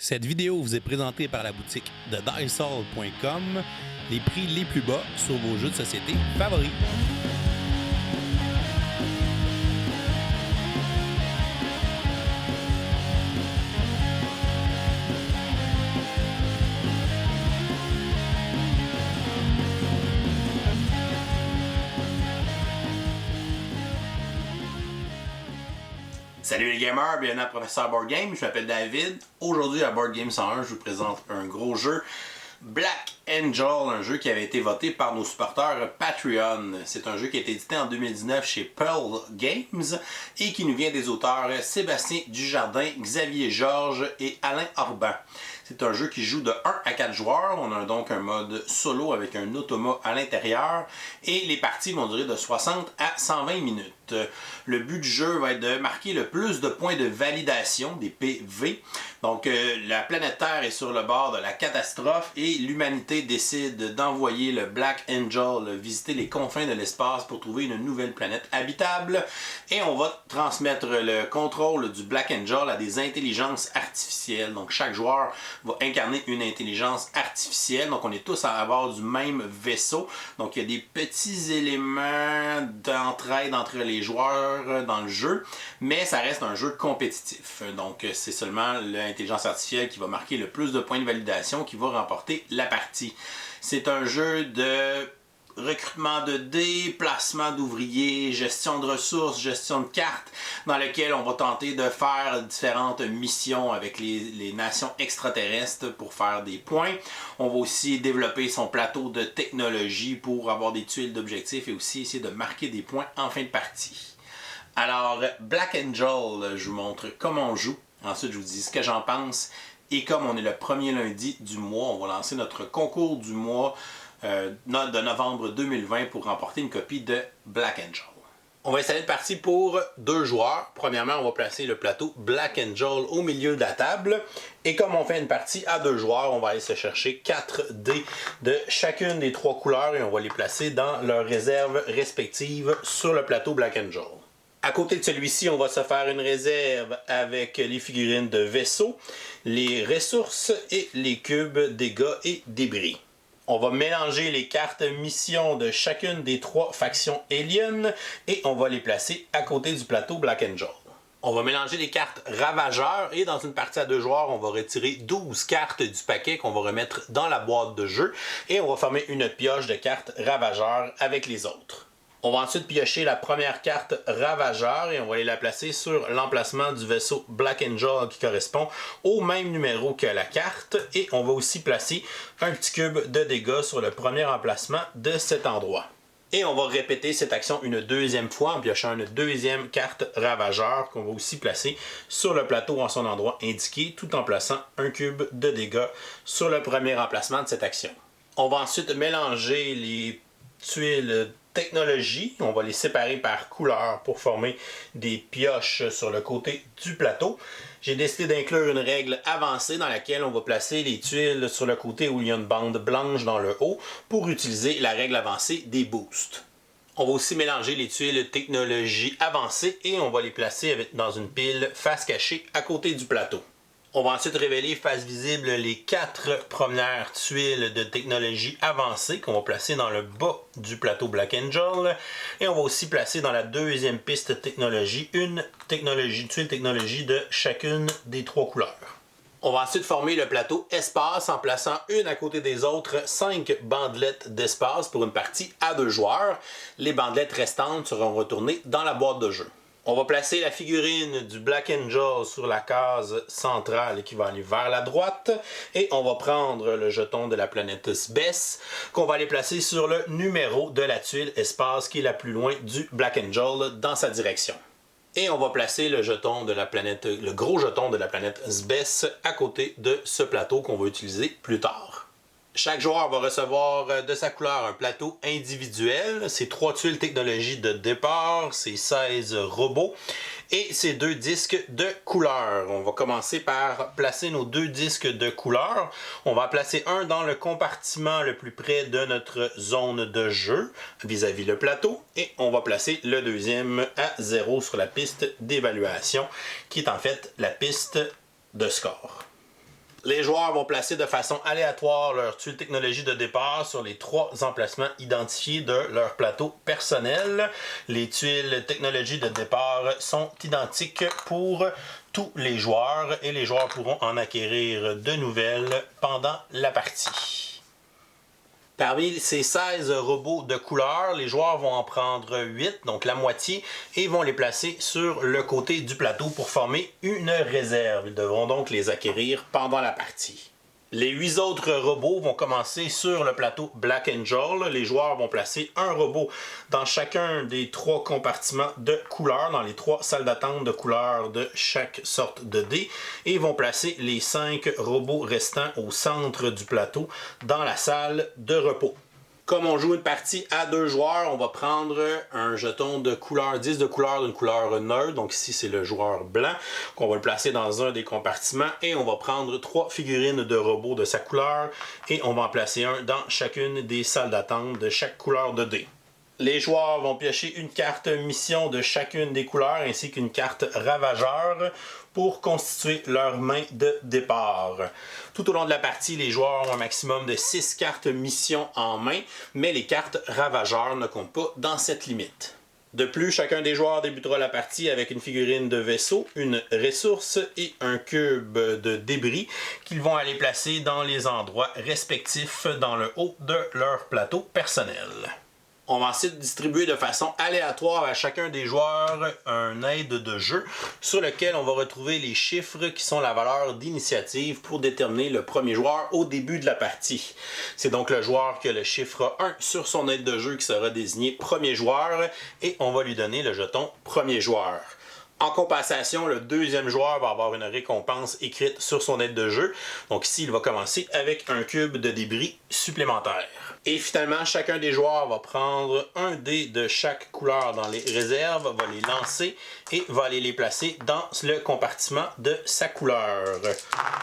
Cette vidéo vous est présentée par la boutique de Dicehall.com, les prix les plus bas sur vos jeux de société favoris. Salut les gamers, bienvenue à Professeur Board Game, je m'appelle David. Aujourd'hui à Board Game 101, je vous présente un gros jeu, Black Angel, un jeu qui avait été voté par nos supporters Patreon. C'est un jeu qui a été édité en 2019 chez Pearl Games et qui nous vient des auteurs Sébastien Dujardin, Xavier Georges et Alain Orban. C'est un jeu qui joue de 1 à 4 joueurs. On a donc un mode solo avec un automa à l'intérieur et les parties vont durer de 60 à 120 minutes. Le but du jeu va être de marquer le plus de points de validation, des PV. Donc la planète Terre est sur le bord de la catastrophe et l'humanité décide d'envoyer le Black Angel visiter les confins de l'espace pour trouver une nouvelle planète habitable. Et on va transmettre le contrôle du Black Angel à des intelligences artificielles. Donc chaque joueur va incarner une intelligence artificielle. Donc on est tous à bord du même vaisseau. Donc il y a des petits éléments d'entraide entre les joueurs dans le jeu, mais ça reste un jeu compétitif. Donc c'est seulement l'intelligence artificielle qui va marquer le plus de points de validation qui va remporter la partie. C'est un jeu de recrutement de dés, placement d'ouvriers, gestion de ressources, gestion de cartes, dans lequel on va tenter de faire différentes missions avec les nations extraterrestres pour faire des points. On va aussi développer son plateau de technologie pour avoir des tuiles d'objectifs et aussi essayer de marquer des points en fin de partie. Alors, Black Angel, je vous montre comment on joue. Ensuite, je vous dis ce que j'en pense. Et comme on est le premier lundi du mois, on va lancer notre concours du mois de novembre 2020 pour remporter une copie de Black Angel. On va installer une partie pour 2 joueurs. Premièrement, on va placer le plateau Black Angel au milieu de la table. Et comme on fait une partie à 2 joueurs, on va aller se chercher 4 dés de chacune des 3 couleurs et on va les placer dans leurs réserves respectives sur le plateau Black Angel. À côté de celui-ci, on va se faire une réserve avec les figurines de vaisseau, les ressources et les cubes dégâts et débris. On va mélanger les cartes missions de chacune des 3 factions aliens et on va les placer à côté du plateau Black Angel. On va mélanger les cartes ravageurs et dans une partie à 2 joueurs, on va retirer 12 cartes du paquet qu'on va remettre dans la boîte de jeu et on va former une pioche de cartes ravageurs avec les autres. On va ensuite piocher la première carte ravageur et on va aller la placer sur l'emplacement du vaisseau Black Angel qui correspond au même numéro que la carte. Et on va aussi placer un petit cube de dégâts sur le premier emplacement de cet endroit. Et on va répéter cette action une deuxième fois en piochant une deuxième carte ravageur qu'on va aussi placer sur le plateau en son endroit indiqué tout en plaçant un cube de dégâts sur le premier emplacement de cette action. On va ensuite mélanger les tuiles technologie, on va les séparer par couleur pour former des pioches sur le côté du plateau. J'ai décidé d'inclure une règle avancée dans laquelle on va placer les tuiles sur le côté où il y a une bande blanche dans le haut pour utiliser la règle avancée des boosts. On va aussi mélanger les tuiles technologie avancée et on va les placer dans une pile face cachée à côté du plateau. On va ensuite révéler face visible les 4 premières tuiles de technologie avancée qu'on va placer dans le bas du plateau Black Angel. Et on va aussi placer dans la deuxième piste technologie une tuile technologie de chacune des 3 couleurs. On va ensuite former le plateau espace en plaçant une à côté des autres 5 bandelettes d'espace pour une partie à 2 joueurs. Les bandelettes restantes seront retournées dans la boîte de jeu. On va placer la figurine du Black Angel sur la case centrale qui va aller vers la droite et on va prendre le jeton de la planète Sbes qu'on va aller placer sur le numéro de la tuile espace qui est la plus loin du Black Angel dans sa direction. Et on va placer le gros jeton de la planète Sbes à côté de ce plateau qu'on va utiliser plus tard. Chaque joueur va recevoir de sa couleur un plateau individuel, ses 3 tuiles technologie de départ, ses 16 robots et ses 2 disques de couleur. On va commencer par placer nos 2 disques de couleur. On va placer un dans le compartiment le plus près de notre zone de jeu vis-à-vis le plateau et on va placer le deuxième à 0 sur la piste d'évaluation qui est en fait la piste de score. Les joueurs vont placer de façon aléatoire leur tuile technologie de départ sur les 3 emplacements identifiés de leur plateau personnel. Les tuiles technologie de départ sont identiques pour tous les joueurs et les joueurs pourront en acquérir de nouvelles pendant la partie. Parmi ces 16 robots de couleur, les joueurs vont en prendre 8, donc la moitié, et vont les placer sur le côté du plateau pour former une réserve. Ils devront donc les acquérir pendant la partie. Les 8 autres robots vont commencer sur le plateau Black Angel. Les joueurs vont placer un robot dans chacun des 3 compartiments de couleur, dans les 3 salles d'attente de couleur de chaque sorte de dé, et vont placer les 5 robots restants au centre du plateau dans la salle de repos. Comme on joue une partie à 2 joueurs, on va prendre un jeton de couleur 10 de couleur d'une couleur neutre. Donc ici, c'est le joueur blanc qu'on va le placer dans un des compartiments. Et on va prendre 3 figurines de robots de sa couleur. Et on va en placer un dans chacune des salles d'attente de chaque couleur de dés. Les joueurs vont piocher une carte mission de chacune des couleurs ainsi qu'une carte ravageur pour constituer leur main de départ. Tout au long de la partie, les joueurs ont un maximum de 6 cartes mission en main, mais les cartes ravageurs ne comptent pas dans cette limite. De plus, chacun des joueurs débutera la partie avec une figurine de vaisseau, une ressource et un cube de débris qu'ils vont aller placer dans les endroits respectifs dans le haut de leur plateau personnel. On va ensuite distribuer de façon aléatoire à chacun des joueurs un aide de jeu sur lequel on va retrouver les chiffres qui sont la valeur d'initiative pour déterminer le premier joueur au début de la partie. C'est donc le joueur qui a le chiffre 1 sur son aide de jeu qui sera désigné premier joueur et on va lui donner le jeton premier joueur. En compensation, le deuxième joueur va avoir une récompense écrite sur son aide de jeu. Donc ici, il va commencer avec un cube de débris supplémentaire. Et finalement, chacun des joueurs va prendre un dé de chaque couleur dans les réserves, va les lancer et va aller les placer dans le compartiment de sa couleur.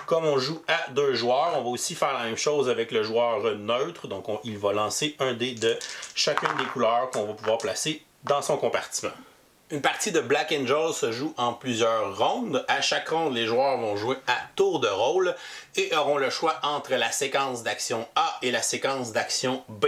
Comme on joue à 2 joueurs, on va aussi faire la même chose avec le joueur neutre. Donc il va lancer un dé de chacune des couleurs qu'on va pouvoir placer dans son compartiment. Une partie de Black Angel se joue en plusieurs rondes. À chaque ronde, les joueurs vont jouer à tour de rôle et auront le choix entre la séquence d'action A et la séquence d'action B.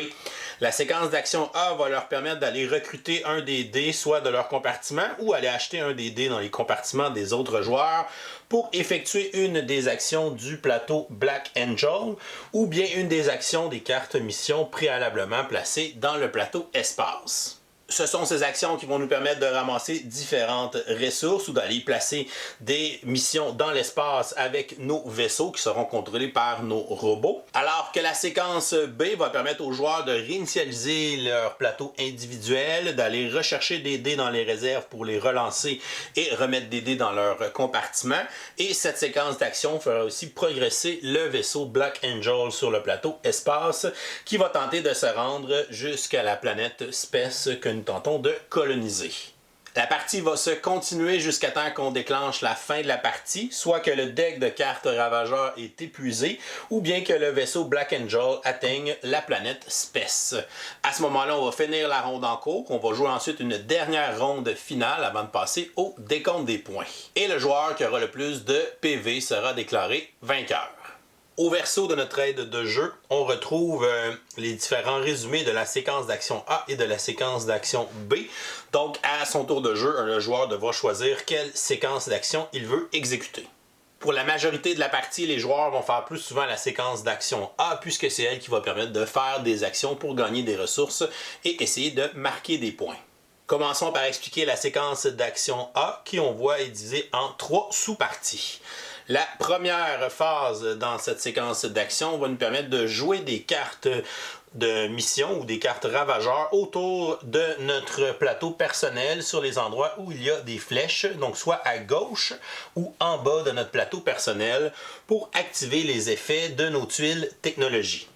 La séquence d'action A va leur permettre d'aller recruter un des dés, soit de leur compartiment, ou aller acheter un des dés dans les compartiments des autres joueurs pour effectuer une des actions du plateau Black Angel, ou bien une des actions des cartes mission préalablement placées dans le plateau Espace. Ce sont ces actions qui vont nous permettre de ramasser différentes ressources ou d'aller placer des missions dans l'espace avec nos vaisseaux qui seront contrôlés par nos robots. Alors que la séquence B va permettre aux joueurs de réinitialiser leur plateau individuel, d'aller rechercher des dés dans les réserves pour les relancer et remettre des dés dans leur compartiment. Et cette séquence d'action fera aussi progresser le vaisseau Black Angel sur le plateau espace qui va tenter de se rendre jusqu'à la planète Spèce que nous tentons de coloniser. La partie va se continuer jusqu'à temps qu'on déclenche la fin de la partie, soit que le deck de cartes ravageurs est épuisé, ou bien que le vaisseau Black Angel atteigne la planète Spèce. À ce moment-là, on va finir la ronde en cours, on va jouer ensuite une dernière ronde finale avant de passer au décompte des points. Et le joueur qui aura le plus de PV sera déclaré vainqueur. Au verso de notre aide de jeu, on retrouve les différents résumés de la séquence d'action A et de la séquence d'action B. Donc, à son tour de jeu, le joueur devra choisir quelle séquence d'action il veut exécuter. Pour la majorité de la partie, les joueurs vont faire plus souvent la séquence d'action A, puisque c'est elle qui va permettre de faire des actions pour gagner des ressources et essayer de marquer des points. Commençons par expliquer la séquence d'action A, qui on voit est divisée en 3 sous-parties. La première phase dans cette séquence d'action va nous permettre de jouer des cartes de mission ou des cartes ravageurs autour de notre plateau personnel sur les endroits où il y a des flèches, donc soit à gauche ou en bas de notre plateau personnel pour activer les effets de nos tuiles technologie.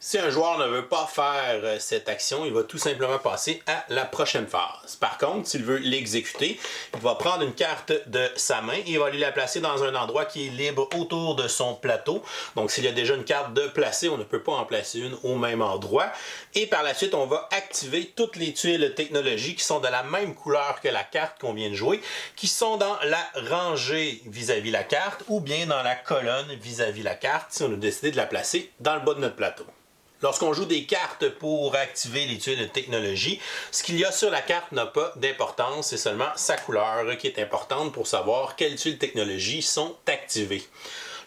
Si un joueur ne veut pas faire cette action, il va tout simplement passer à la prochaine phase. Par contre, s'il veut l'exécuter, il va prendre une carte de sa main et il va aller la placer dans un endroit qui est libre autour de son plateau. Donc s'il y a déjà une carte de placer, on ne peut pas en placer une au même endroit. Et par la suite, on va activer toutes les tuiles technologie qui sont de la même couleur que la carte qu'on vient de jouer, qui sont dans la rangée vis-à-vis la carte ou bien dans la colonne vis-à-vis la carte si on a décidé de la placer dans le bas de notre plateau. Lorsqu'on joue des cartes pour activer les tuiles de technologie, ce qu'il y a sur la carte n'a pas d'importance, c'est seulement sa couleur qui est importante pour savoir quelles tuiles de technologie sont activées.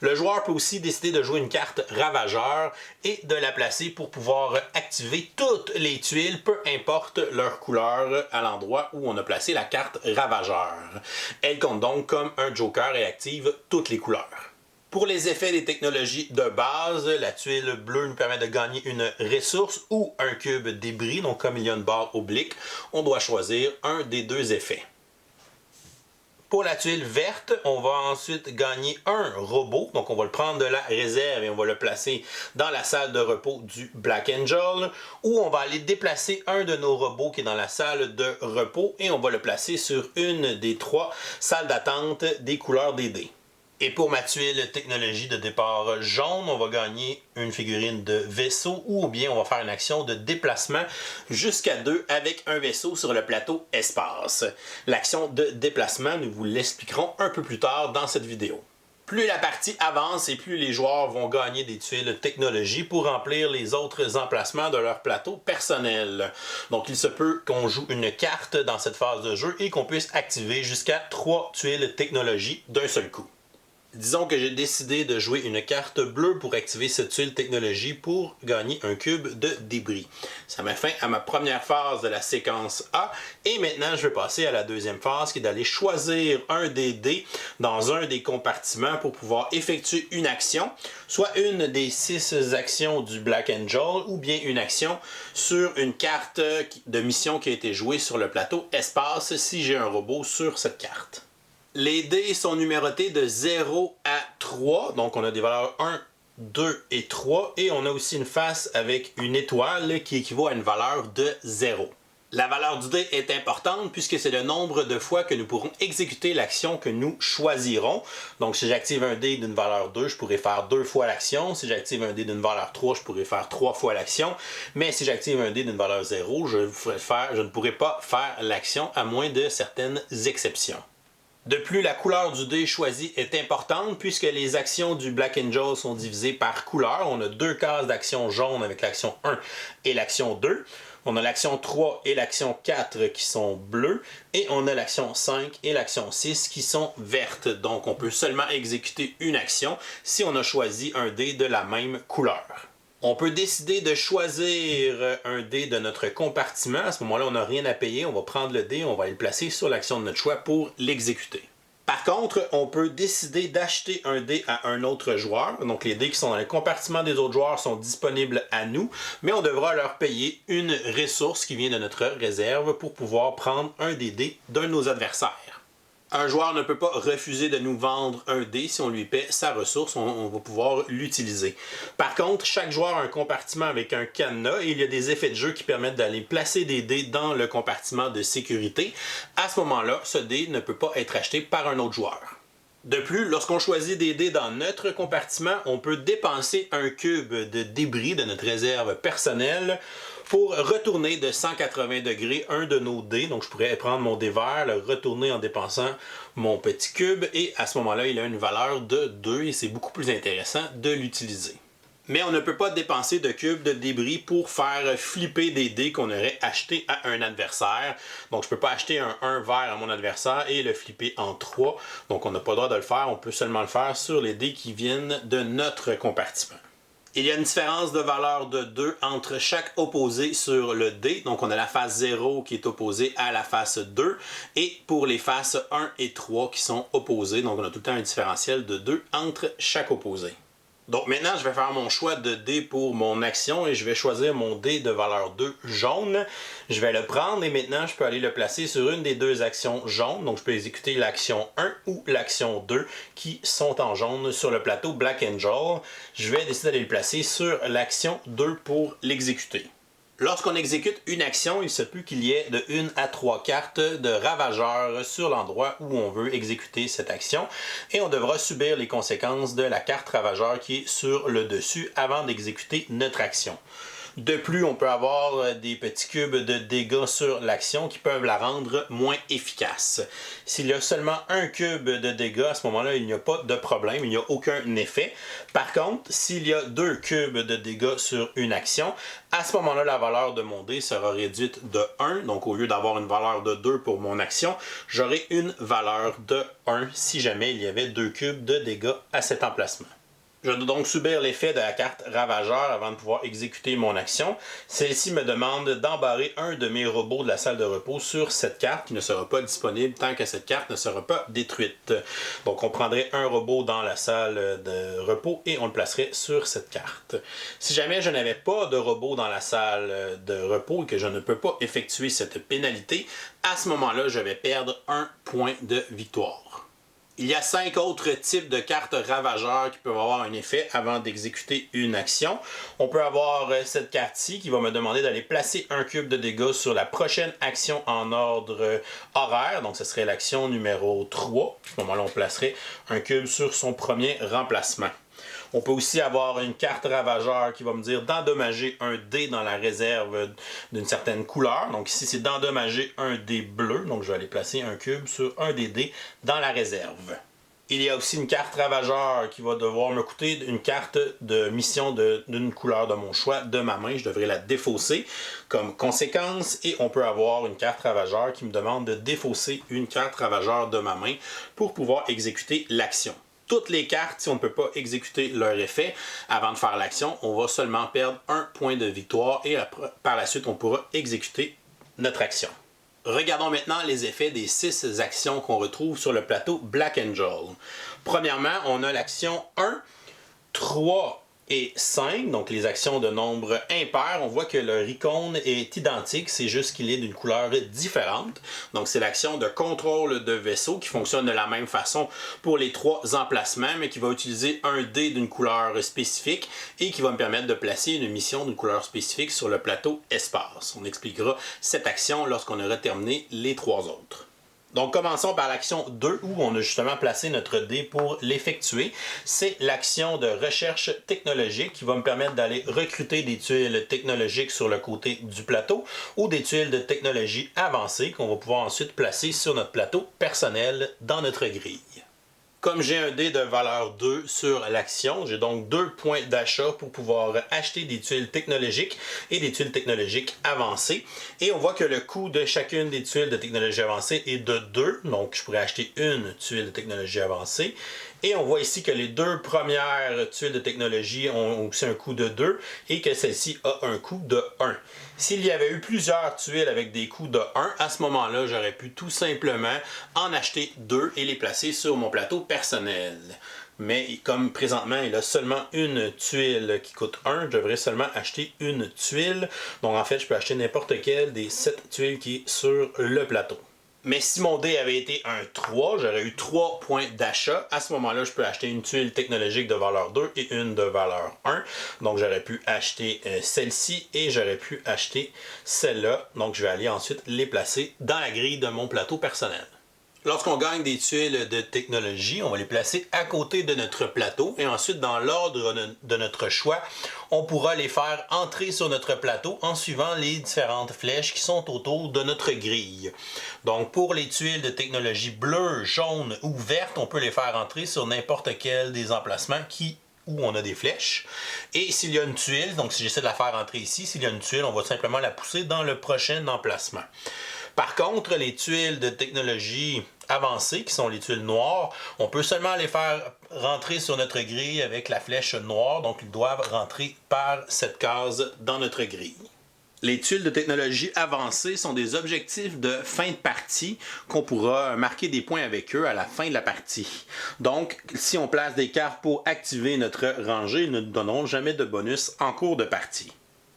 Le joueur peut aussi décider de jouer une carte ravageur et de la placer pour pouvoir activer toutes les tuiles, peu importe leur couleur, à l'endroit où on a placé la carte ravageur. Elle compte donc comme un joker et active toutes les couleurs. Pour les effets des technologies de base, la tuile bleue nous permet de gagner une ressource ou un cube débris. Donc comme il y a une barre oblique, on doit choisir un des deux effets. Pour la tuile verte, on va ensuite gagner un robot. Donc on va le prendre de la réserve et on va le placer dans la salle de repos du Black Angel. Ou on va aller déplacer un de nos robots qui est dans la salle de repos et on va le placer sur une des 3 salles d'attente des couleurs des dés. Et pour ma tuile technologie de départ jaune, on va gagner une figurine de vaisseau ou bien on va faire une action de déplacement jusqu'à 2 avec un vaisseau sur le plateau espace. L'action de déplacement, nous vous l'expliquerons un peu plus tard dans cette vidéo. Plus la partie avance et plus les joueurs vont gagner des tuiles technologie pour remplir les autres emplacements de leur plateau personnel. Donc il se peut qu'on joue une carte dans cette phase de jeu et qu'on puisse activer jusqu'à 3 tuiles technologie d'un seul coup. Disons que j'ai décidé de jouer une carte bleue pour activer cette tuile technologie pour gagner un cube de débris. Ça met fin à ma première phase de la séquence A et maintenant je vais passer à la deuxième phase qui est d'aller choisir un des dés dans un des compartiments pour pouvoir effectuer une action, soit une des 6 actions du Black Angel ou bien une action sur une carte de mission qui a été jouée sur le plateau espace si j'ai un robot sur cette carte. Les dés sont numérotés de 0 à 3, donc on a des valeurs 1, 2 et 3, et on a aussi une face avec une étoile qui équivaut à une valeur de 0. La valeur du dé est importante puisque c'est le nombre de fois que nous pourrons exécuter l'action que nous choisirons. Donc si j'active un dé d'une valeur 2, je pourrais faire 2 fois l'action. Si j'active un dé d'une valeur 3, je pourrais faire 3 fois l'action. Mais si j'active un dé d'une valeur 0, je ne pourrais pas faire l'action à moins de certaines exceptions. De plus, la couleur du dé choisi est importante puisque les actions du Black Angel sont divisées par couleur. On a 2 cases d'action jaune avec l'action 1 et l'action 2. On a l'action 3 et l'action 4 qui sont bleues. Et on a l'action 5 et l'action 6 qui sont vertes. Donc on peut seulement exécuter une action si on a choisi un dé de la même couleur. On peut décider de choisir un dé de notre compartiment. À ce moment-là, on n'a rien à payer. On va prendre le dé, on va le placer sur l'action de notre choix pour l'exécuter. Par contre, on peut décider d'acheter un dé à un autre joueur. Donc les dés qui sont dans le compartiment des autres joueurs sont disponibles à nous, mais on devra leur payer une ressource qui vient de notre réserve pour pouvoir prendre un des dés d'un de nos adversaires. Un joueur ne peut pas refuser de nous vendre un dé si on lui paie sa ressource, on va pouvoir l'utiliser. Par contre, chaque joueur a un compartiment avec un cadenas et il y a des effets de jeu qui permettent d'aller placer des dés dans le compartiment de sécurité. À ce moment-là, ce dé ne peut pas être acheté par un autre joueur. De plus, lorsqu'on choisit des dés dans notre compartiment, on peut dépenser un cube de débris de notre réserve personnelle pour retourner de 180 degrés un de nos dés. Donc je pourrais prendre mon dé vert, le retourner en dépensant mon petit cube et à ce moment-là, il a une valeur de 2 et c'est beaucoup plus intéressant de l'utiliser. Mais on ne peut pas dépenser de cubes de débris pour faire flipper des dés qu'on aurait achetés à un adversaire. Donc je ne peux pas acheter un 1 vert à mon adversaire et le flipper en 3. Donc on n'a pas le droit de le faire, on peut seulement le faire sur les dés qui viennent de notre compartiment. Il y a une différence de valeur de 2 entre chaque opposé sur le dé. Donc on a la face 0 qui est opposée à la face 2 et pour les faces 1 et 3 qui sont opposées. Donc on a tout le temps un différentiel de 2 entre chaque opposé. Donc maintenant, je vais faire mon choix de dé pour mon action et je vais choisir mon dé de valeur 2 jaune. Je vais le prendre et maintenant, je peux aller le placer sur une des deux actions jaunes. Donc je peux exécuter l'action 1 ou l'action 2 qui sont en jaune sur le plateau Black Angel. Je vais décider d'aller le placer sur l'action 2 pour l'exécuter. Lorsqu'on exécute une action, il se peut qu'il y ait de 1 à 3 cartes de ravageurs sur l'endroit où on veut exécuter cette action et on devra subir les conséquences de la carte ravageur qui est sur le dessus avant d'exécuter notre action. De plus, on peut avoir des petits cubes de dégâts sur l'action qui peuvent la rendre moins efficace. S'il y a seulement un cube de dégâts, à ce moment-là, il n'y a pas de problème, il n'y a aucun effet. Par contre, s'il y a 2 cubes de dégâts sur une action, à ce moment-là, la valeur de mon dé sera réduite de 1. Donc, au lieu d'avoir une valeur de 2 pour mon action, j'aurai une valeur de 1 si jamais il y avait 2 cubes de dégâts à cet emplacement. Je dois donc subir l'effet de la carte Ravageur avant de pouvoir exécuter mon action. Celle-ci me demande d'embarrer un de mes robots de la salle de repos sur cette carte qui ne sera pas disponible tant que cette carte ne sera pas détruite. Donc on prendrait un robot dans la salle de repos et on le placerait sur cette carte. Si jamais je n'avais pas de robot dans la salle de repos et que je ne peux pas effectuer cette pénalité, à ce moment-là, je vais perdre un point de victoire. Il y a 5 autres types de cartes ravageurs qui peuvent avoir un effet avant d'exécuter une action. On peut avoir cette carte-ci qui va me demander d'aller placer un cube de dégâts sur la prochaine action en ordre horaire. Donc ce serait l'action numéro 3. À ce moment-là, on placerait un cube sur son premier remplacement. On peut aussi avoir une carte ravageur qui va me dire d'endommager un dé dans la réserve d'une certaine couleur. Donc ici, c'est d'endommager un dé bleu. Donc je vais aller placer un cube sur un des dés dans la réserve. Il y a aussi une carte ravageur qui va devoir me coûter une carte de mission d'une couleur de mon choix de ma main. Je devrais la défausser comme conséquence. Et on peut avoir une carte ravageur qui me demande de défausser une carte ravageur de ma main pour pouvoir exécuter l'action. Toutes les cartes, si on ne peut pas exécuter leur effet avant de faire l'action, on va seulement perdre un point de victoire et par la suite, on pourra exécuter notre action. Regardons maintenant les effets des 6 actions qu'on retrouve sur le plateau Black Angel. Premièrement, on a l'action 1, 3 et 5, donc les actions de nombre impair. On voit que le icône est identique, c'est juste qu'il est d'une couleur différente. Donc c'est l'action de contrôle de vaisseau qui fonctionne de la même façon pour les 3 emplacements, mais qui va utiliser un dé d'une couleur spécifique et qui va me permettre de placer une mission d'une couleur spécifique sur le plateau espace. On expliquera cette action lorsqu'on aura terminé les 3 autres. Donc, commençons par l'action 2 où on a justement placé notre dé pour l'effectuer. C'est l'action de recherche technologique qui va me permettre d'aller recruter des tuiles technologiques sur le côté du plateau ou des tuiles de technologie avancée qu'on va pouvoir ensuite placer sur notre plateau personnel dans notre grille. Comme j'ai un dé de valeur 2 sur l'action, j'ai donc 2 points d'achat pour pouvoir acheter des tuiles technologiques et des tuiles technologiques avancées. Et on voit que le coût de chacune des tuiles de technologie avancée est de 2. Donc je pourrais acheter une tuile de technologie avancée. Et on voit ici que les 2 premières tuiles de technologie ont aussi un coût de 2 et que celle-ci a un coût de 1. S'il y avait eu plusieurs tuiles avec des coûts de 1, à ce moment-là, j'aurais pu tout simplement en acheter 2 et les placer sur mon plateau personnel. Mais comme présentement, il a seulement une tuile qui coûte 1, je devrais seulement acheter une tuile. Donc en fait, je peux acheter n'importe quelle des 7 tuiles qui est sur le plateau. Mais si mon dé avait été un 3, j'aurais eu 3 points d'achat. À ce moment-là, je peux acheter une tuile technologique de valeur 2 et une de valeur 1. Donc j'aurais pu acheter celle-ci et j'aurais pu acheter celle-là. Donc je vais aller ensuite les placer dans la grille de mon plateau personnel. Lorsqu'on gagne des tuiles de technologie, on va les placer à côté de notre plateau et ensuite, dans l'ordre de notre choix, on pourra les faire entrer sur notre plateau en suivant les différentes flèches qui sont autour de notre grille. Donc, pour les tuiles de technologie bleue, jaune ou verte, on peut les faire entrer sur n'importe quel des emplacements où on a des flèches. Et s'il y a une tuile, donc si j'essaie de la faire entrer ici, s'il y a une tuile, on va simplement la pousser dans le prochain emplacement. Par contre, les tuiles de technologie avancées, qui sont les tuiles noires, on peut seulement les faire rentrer sur notre grille avec la flèche noire, donc ils doivent rentrer par cette case dans notre grille. Les tuiles de technologie avancée sont des objectifs de fin de partie qu'on pourra marquer des points avec eux à la fin de la partie. Donc, si on place des cartes pour activer notre rangée, ils ne nous donneront jamais de bonus en cours de partie.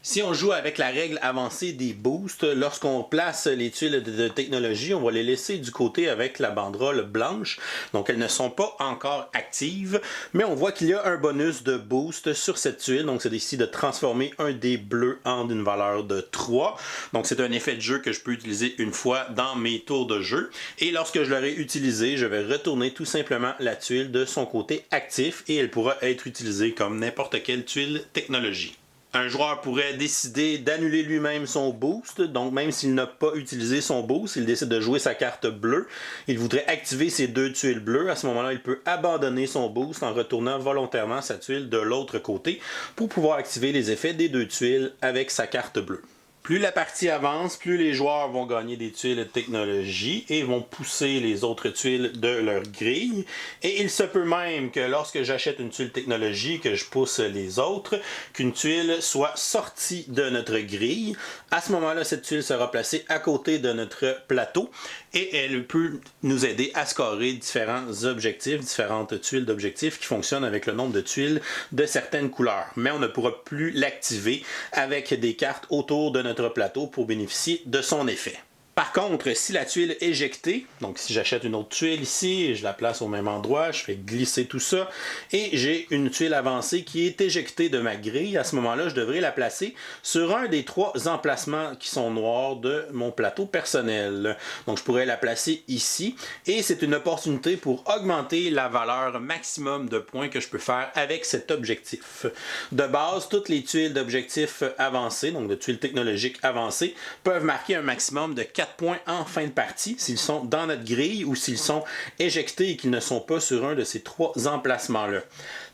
Si on joue avec la règle avancée des boosts, lorsqu'on place les tuiles de technologie, on va les laisser du côté avec la banderole blanche. Donc elles ne sont pas encore actives, mais on voit qu'il y a un bonus de boost sur cette tuile. Donc c'est ici de transformer un dé bleu en une valeur de 3. Donc c'est un effet de jeu que je peux utiliser une fois dans mes tours de jeu. Et lorsque je l'aurai utilisé, je vais retourner tout simplement la tuile de son côté actif et elle pourra être utilisée comme n'importe quelle tuile technologie. Un joueur pourrait décider d'annuler lui-même son boost, donc même s'il n'a pas utilisé son boost, il décide de jouer sa carte bleue, il voudrait activer ses 2 tuiles bleues, à ce moment-là il peut abandonner son boost en retournant volontairement sa tuile de l'autre côté pour pouvoir activer les effets des 2 tuiles avec sa carte bleue. Plus la partie avance, plus les joueurs vont gagner des tuiles de technologie et vont pousser les autres tuiles de leur grille. Et il se peut même que lorsque j'achète une tuile technologie, que je pousse les autres, qu'une tuile soit sortie de notre grille. À ce moment-là, cette tuile sera placée à côté de notre plateau et elle peut nous aider à scorer différents objectifs, différentes tuiles d'objectifs qui fonctionnent avec le nombre de tuiles de certaines couleurs. Mais on ne pourra plus l'activer avec des cartes autour de notre plateau pour bénéficier de son effet. Par contre, si la tuile est éjectée, donc si j'achète une autre tuile ici, je la place au même endroit, je fais glisser tout ça, et j'ai une tuile avancée qui est éjectée de ma grille, à ce moment-là, je devrais la placer sur un des 3 emplacements qui sont noirs de mon plateau personnel. Donc je pourrais la placer ici, et c'est une opportunité pour augmenter la valeur maximum de points que je peux faire avec cet objectif. De base, toutes les tuiles d'objectifs avancés, donc de tuiles technologiques avancées, peuvent marquer un maximum de 4 points en fin de partie s'ils sont dans notre grille ou s'ils sont éjectés et qu'ils ne sont pas sur un de ces 3 emplacements-là.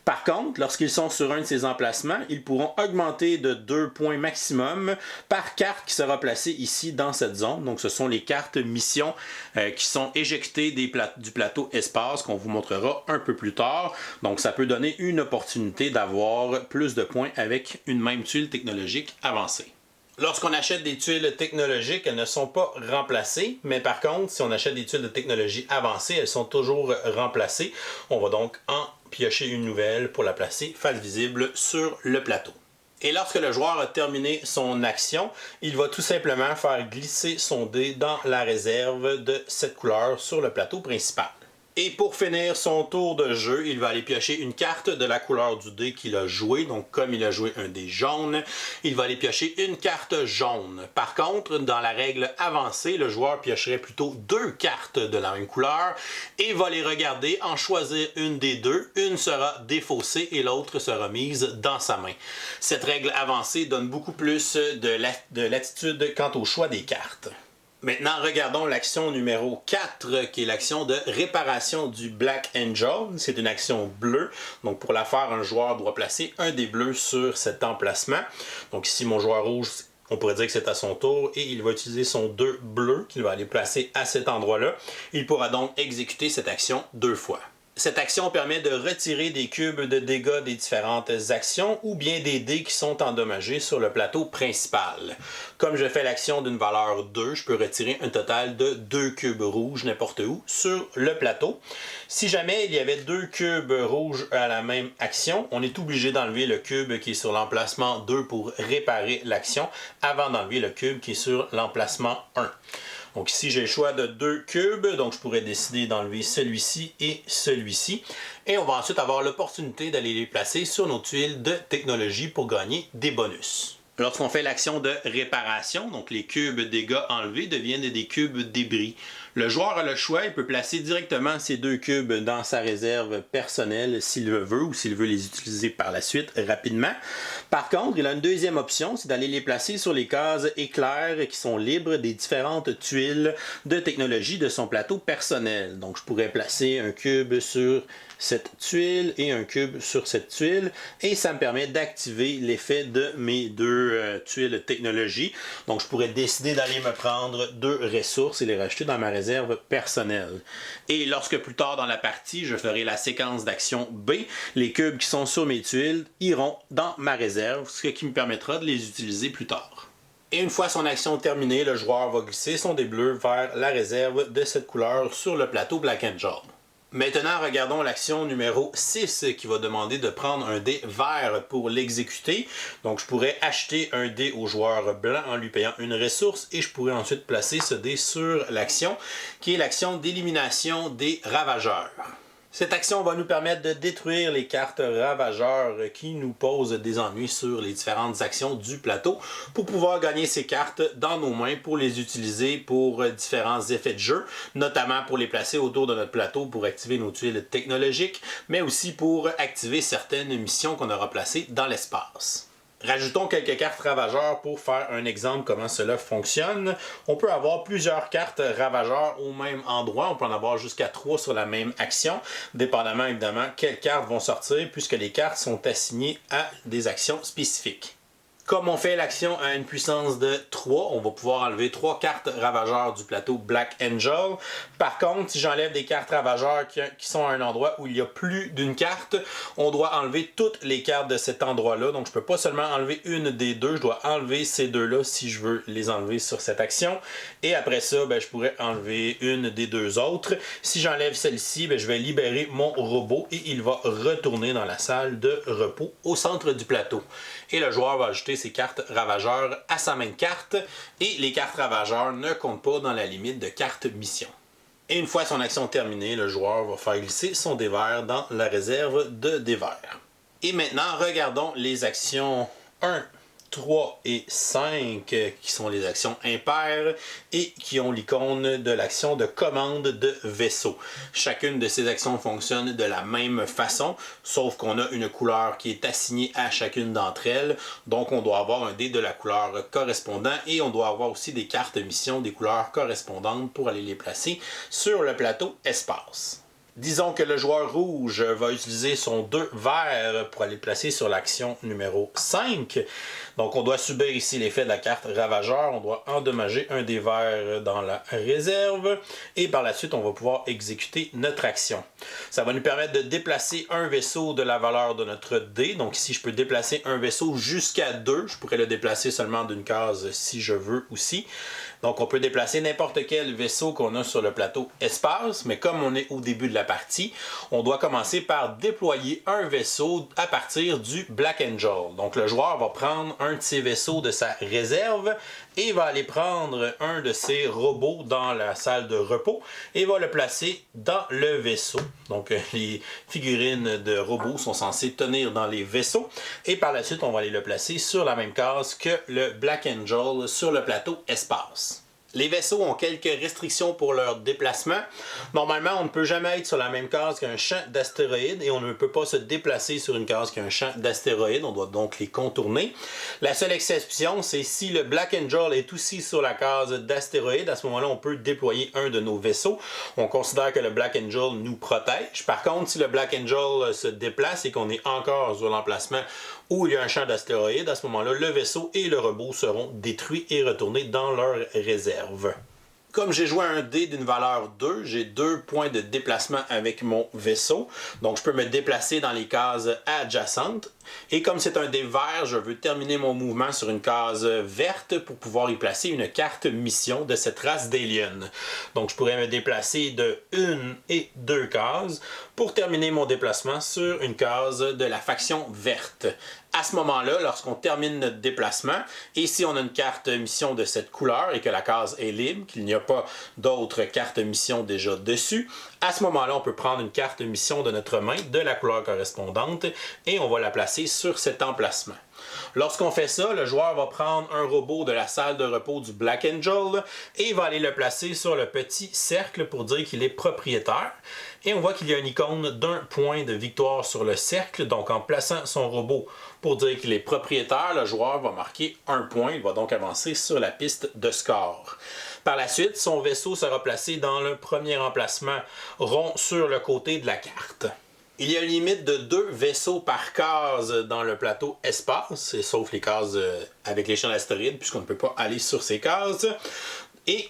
Par contre, lorsqu'ils sont sur un de ces emplacements, ils pourront augmenter de 2 points maximum par carte qui sera placée ici dans cette zone. Donc ce sont les cartes missions qui sont éjectées du plateau espace qu'on vous montrera un peu plus tard. Donc ça peut donner une opportunité d'avoir plus de points avec une même tuile technologique avancée. Lorsqu'on achète des tuiles technologiques, elles ne sont pas remplacées, mais par contre, si on achète des tuiles de technologie avancée, elles sont toujours remplacées. On va donc en piocher une nouvelle pour la placer face visible sur le plateau. Et lorsque le joueur a terminé son action, il va tout simplement faire glisser son dé dans la réserve de cette couleur sur le plateau principal. Et pour finir son tour de jeu, il va aller piocher une carte de la couleur du dé qu'il a joué. Donc comme il a joué un dé jaune, il va aller piocher une carte jaune. Par contre, dans la règle avancée, le joueur piocherait plutôt 2 cartes de la même couleur et va les regarder, en choisir une des 2. Une sera défaussée et l'autre sera mise dans sa main. Cette règle avancée donne beaucoup plus de latitude quant au choix des cartes. Maintenant, regardons l'action numéro 4, qui est l'action de réparation du Black Angel. C'est une action bleue. Donc, pour la faire, un joueur doit placer un des bleus sur cet emplacement. Donc, ici, mon joueur rouge, on pourrait dire que c'est à son tour et il va utiliser son 2 bleu qu'il va aller placer à cet endroit-là. Il pourra donc exécuter cette action 2 fois. Cette action permet de retirer des cubes de dégâts des différentes actions ou bien des dés qui sont endommagés sur le plateau principal. Comme je fais l'action d'une valeur 2, je peux retirer un total de 2 cubes rouges n'importe où sur le plateau. Si jamais il y avait 2 cubes rouges à la même action, on est obligé d'enlever le cube qui est sur l'emplacement 2 pour réparer l'action avant d'enlever le cube qui est sur l'emplacement 1. Donc ici, j'ai le choix de 2 cubes, donc je pourrais décider d'enlever celui-ci et celui-ci. Et on va ensuite avoir l'opportunité d'aller les placer sur nos tuiles de technologie pour gagner des bonus. Lorsqu'on fait l'action de réparation, donc les cubes dégâts enlevés deviennent des cubes débris. Le joueur a le choix, il peut placer directement ces 2 cubes dans sa réserve personnelle s'il le veut ou s'il veut les utiliser par la suite rapidement. Par contre, il a une deuxième option, c'est d'aller les placer sur les cases éclairs qui sont libres des différentes tuiles de technologie de son plateau personnel. Donc je pourrais placer un cube sur cette tuile et un cube sur cette tuile et ça me permet d'activer l'effet de mes 2 tuiles technologie. Donc je pourrais décider d'aller me prendre 2 ressources et les rajouter dans ma réserve personnelle. Et lorsque plus tard dans la partie, je ferai la séquence d'action B, les cubes qui sont sur mes tuiles iront dans ma réserve, ce qui me permettra de les utiliser plus tard. Et une fois son action terminée, le joueur va glisser son dé bleu vers la réserve de cette couleur sur le plateau Black Angel. Maintenant, regardons l'action numéro 6 qui va demander de prendre un dé vert pour l'exécuter. Donc, je pourrais acheter un dé au joueur blanc en lui payant une ressource et je pourrais ensuite placer ce dé sur l'action qui est l'action d'élimination des ravageurs. Cette action va nous permettre de détruire les cartes ravageurs qui nous posent des ennuis sur les différentes actions du plateau pour pouvoir gagner ces cartes dans nos mains pour les utiliser pour différents effets de jeu, notamment pour les placer autour de notre plateau pour activer nos tuiles technologiques, mais aussi pour activer certaines missions qu'on aura placées dans l'espace. Rajoutons quelques cartes ravageurs pour faire un exemple comment cela fonctionne. On peut avoir plusieurs cartes ravageurs au même endroit. On peut en avoir jusqu'à 3 sur la même action, dépendamment évidemment quelles cartes vont sortir puisque les cartes sont assignées à des actions spécifiques. Comme on fait l'action à une puissance de 3, on va pouvoir enlever 3 cartes ravageurs du plateau Black Angel. Par contre, si j'enlève des cartes ravageurs qui sont à un endroit où il y a plus d'une carte, on doit enlever toutes les cartes de cet endroit-là. Donc je ne peux pas seulement enlever une des deux, je dois enlever ces deux-là si je veux les enlever sur cette action. Et après ça, je pourrais enlever une des deux autres. Si j'enlève celle-ci, je vais libérer mon robot et il va retourner dans la salle de repos au centre du plateau. Et le joueur va ajouter ses cartes ravageurs à sa main de carte et les cartes ravageurs ne comptent pas dans la limite de cartes mission. Et une fois son action terminée, le joueur va faire glisser son dé vert dans la réserve de dé vert. Et maintenant, regardons les actions 1, 3 et 5 qui sont les actions impaires et qui ont l'icône de l'action de commande de vaisseau. Chacune de ces actions fonctionne de la même façon, sauf qu'on a une couleur qui est assignée à chacune d'entre elles. Donc on doit avoir un dé de la couleur correspondant et on doit avoir aussi des cartes mission des couleurs correspondantes pour aller les placer sur le plateau espace. Disons que le joueur rouge va utiliser son 2 vert pour aller placer sur l'action numéro 5. Donc on doit subir ici l'effet de la carte ravageur, on doit endommager un des verts dans la réserve et par la suite on va pouvoir exécuter notre action. Ça va nous permettre de déplacer un vaisseau de la valeur de notre dé. Donc ici je peux déplacer un vaisseau jusqu'à 2, je pourrais le déplacer seulement d'une case si je veux aussi. Donc on peut déplacer n'importe quel vaisseau qu'on a sur le plateau espace, mais comme on est au début de la partie, on doit commencer par déployer un vaisseau à partir du Black Angel. Donc le joueur va prendre un de ses vaisseaux de sa réserve et va aller prendre un de ses robots dans la salle de repos et va le placer dans le vaisseau. Donc les figurines de robots sont censées tenir dans les vaisseaux et par la suite on va aller le placer sur la même case que le Black Angel sur le plateau espace. Les vaisseaux ont quelques restrictions pour leur déplacement. Normalement, on ne peut jamais être sur la même case qu'un champ d'astéroïdes et on ne peut pas se déplacer sur une case qu'un champ d'astéroïdes. On doit donc les contourner. La seule exception, c'est si le Black Angel est aussi sur la case d'astéroïdes. À ce moment-là, on peut déployer un de nos vaisseaux. On considère que le Black Angel nous protège. Par contre, si le Black Angel se déplace et qu'on est encore sur l'emplacement où il y a un champ d'astéroïdes, à ce moment-là, le vaisseau et le robot seront détruits et retournés dans leur réserve. Comme j'ai joué un dé d'une valeur 2, j'ai 2 points de déplacement avec mon vaisseau. Donc je peux me déplacer dans les cases adjacentes. Et comme c'est un dé vert, je veux terminer mon mouvement sur une case verte pour pouvoir y placer une carte mission de cette race d'aliens. Donc je pourrais me déplacer de 1 et 2 cases pour terminer mon déplacement sur une case de la faction verte. À ce moment-là, lorsqu'on termine notre déplacement, et si on a une carte mission de cette couleur et que la case est libre, qu'il n'y a pas d'autres cartes mission déjà dessus, à ce moment-là, on peut prendre une carte mission de notre main de la couleur correspondante et on va la placer sur cet emplacement. Lorsqu'on fait ça, le joueur va prendre un robot de la salle de repos du Black Angel et va aller le placer sur le petit cercle pour dire qu'il est propriétaire. Et on voit qu'il y a une icône d'un point de victoire sur le cercle. Donc en plaçant son robot pour dire qu'il est propriétaire, le joueur va marquer un point. Il va donc avancer sur la piste de score. Par la suite, son vaisseau sera placé dans le premier emplacement rond sur le côté de la carte. Il y a une limite de 2 vaisseaux par case dans le plateau espace, sauf les cases avec les champs d'astéroïdes, puisqu'on ne peut pas aller sur ces cases. Et